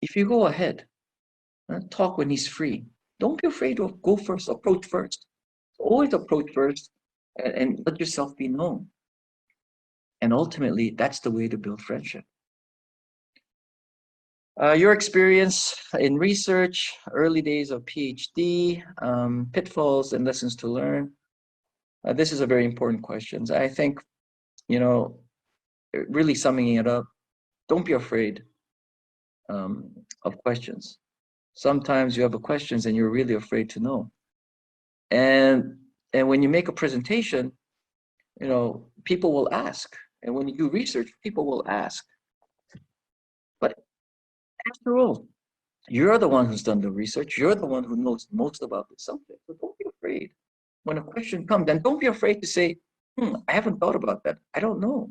if you go ahead and talk when he's free, don't be afraid to go first, approach first. Always approach first and let yourself be known. And ultimately, that's the way to build friendship. Your experience in research, early days of PhD, pitfalls and lessons to learn. This is a very important question. I think, really summing it up, don't be afraid of questions. Sometimes you have questions and you're really afraid to know. And when you make a presentation, people will ask. And when you do research, people will ask. But after all, you're the one who's done the research. You're the one who knows most about the subject. So don't be afraid. When a question comes, then don't be afraid to say, I haven't thought about that. I don't know.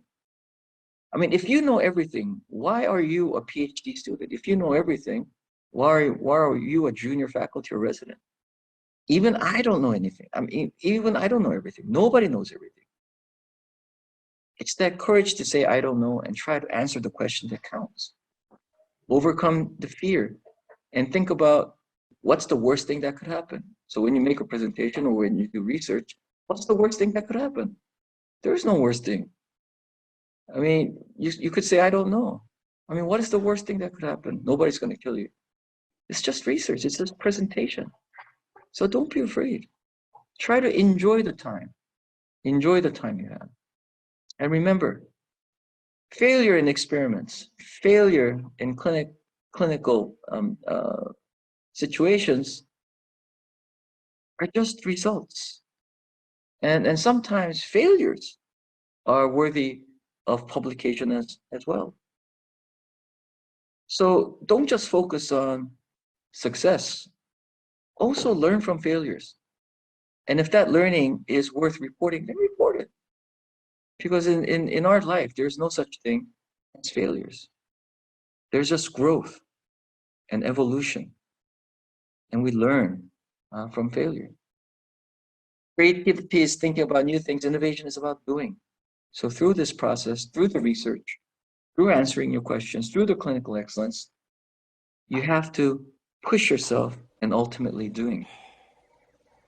I mean, if you know everything, why are you a PhD student? If you know everything, why are you a junior faculty or resident? Even I don't know anything. I mean, even I don't know everything. Nobody knows everything. It's that courage to say, I don't know, and try to answer the question that counts. Overcome the fear and think about what's the worst thing that could happen. So when you make a presentation or when you do research, what's the worst thing that could happen? There is no worst thing. I mean, you could say, I don't know. I mean, what is the worst thing that could happen? Nobody's going to kill you. It's just research. It's just presentation. So don't be afraid. Try to enjoy the time. Enjoy the time you have. And remember, failure in experiments, failure in clinical situations are just results. And sometimes failures are worthy of publication as well. So don't just focus on success. Also learn from failures. And if that learning is worth reporting, then report it. Because in our life, there's no such thing as failures. There's just growth and evolution. And we learn from failure. Creativity is thinking about new things. Innovation is about doing. So through this process, through the research, through answering your questions, through the clinical excellence, you have to push yourself and ultimately doing.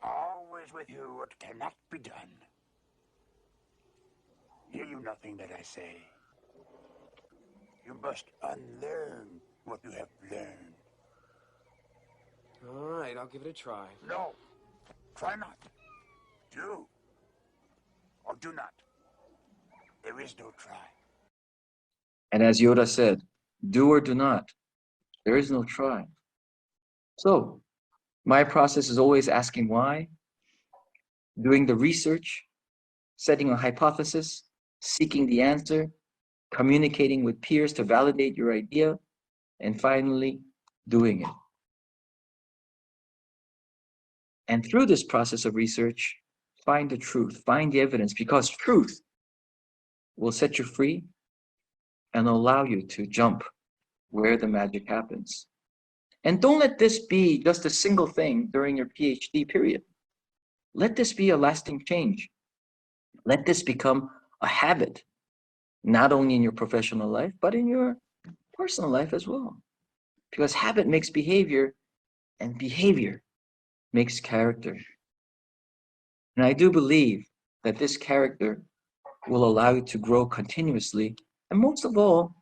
Always with you what cannot be done. Hear you nothing that I say. You must unlearn what you have learned. All right, I'll give it a try. No, try not. Do or do not. There is no try. And as Yoda said, do or do not. There is no try. So my process is always asking why, doing the research, setting a hypothesis, seeking the answer, communicating with peers to validate your idea, and finally doing it. And through this process of research, find the truth, find the evidence, because truth will set you free and allow you to jump where the magic happens. And don't let this be just a single thing during your PhD period. Let this be a lasting change. Let this become a habit, not only in your professional life, but in your personal life as well. Because habit makes behavior, and behavior makes character. And I do believe that this character will allow you to grow continuously, and most of all,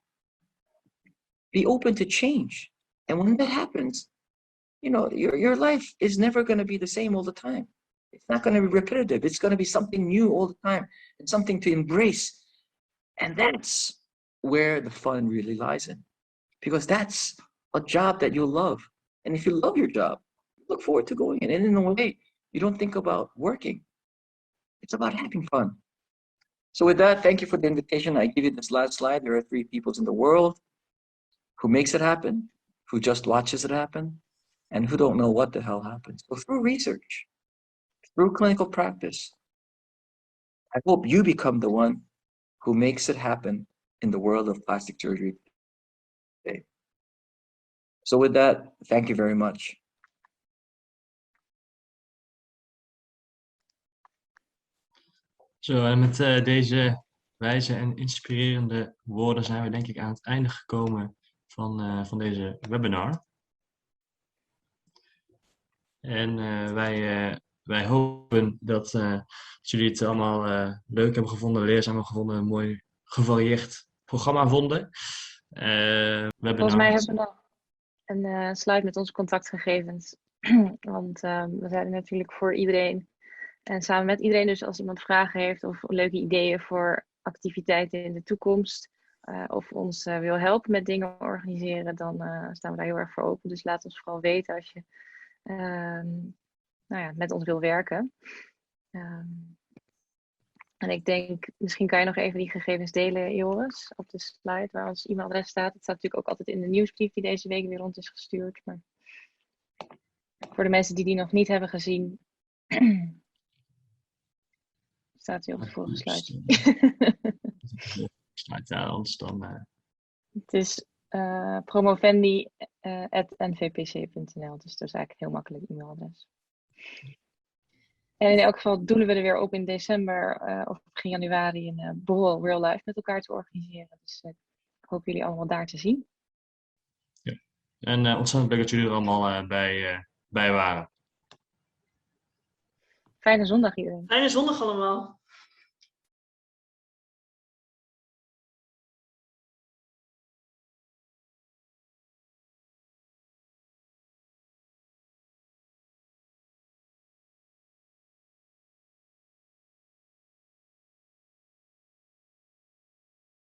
be open to change. And when that happens, your life is never going to be the same all the time. It's not going to be repetitive. It's going to be something new all the time and something to embrace. And that's where the fun really lies in, because that's a job that you'll love. And if you love your job, look forward to going in. And in a way, you don't think about working. It's about having fun. So with that, thank you for the invitation. I give you this last slide. There are 3 peoples in the world who makes it happen, who just watches it happen, and who don't know what the hell happens. So through research, through clinical practice, I hope you become the one who makes it happen in the world of plastic surgery today. So with that, thank you very much. Zo, en met deze wijze en inspirerende woorden zijn we denk ik aan het einde gekomen van deze webinar. En wij hopen dat jullie het allemaal leuk hebben gevonden, leerzaam hebben gevonden, een mooi gevarieerd programma vonden. Volgens mij hebben we nog een slide met onze contactgegevens. Want we zijn natuurlijk voor iedereen en samen met iedereen. Dus als iemand vragen heeft of leuke ideeën voor activiteiten in de toekomst, of ons wil helpen met dingen organiseren, dan staan we daar heel erg voor open. Dus laat ons vooral weten als je met ons wil werken. En ik denk, misschien kan je nog even die gegevens delen, Joris, op de slide waar ons e-mailadres staat. Het staat natuurlijk ook altijd in de nieuwsbrief die deze week weer rond is gestuurd. Maar voor de mensen die die nog niet hebben gezien, staat hij op de vorige slide. Ja, anders dan... Het is promovendi@nvpc.nl, dus dat is eigenlijk een heel makkelijk e-mailadres. En in elk geval doelen we er weer op in december of begin januari een borrel real life met elkaar te organiseren. Dus ik hoop jullie allemaal daar te zien. Ja. En ontzettend leuk dat jullie er allemaal bij waren. Fijne zondag iedereen. Fijne zondag allemaal.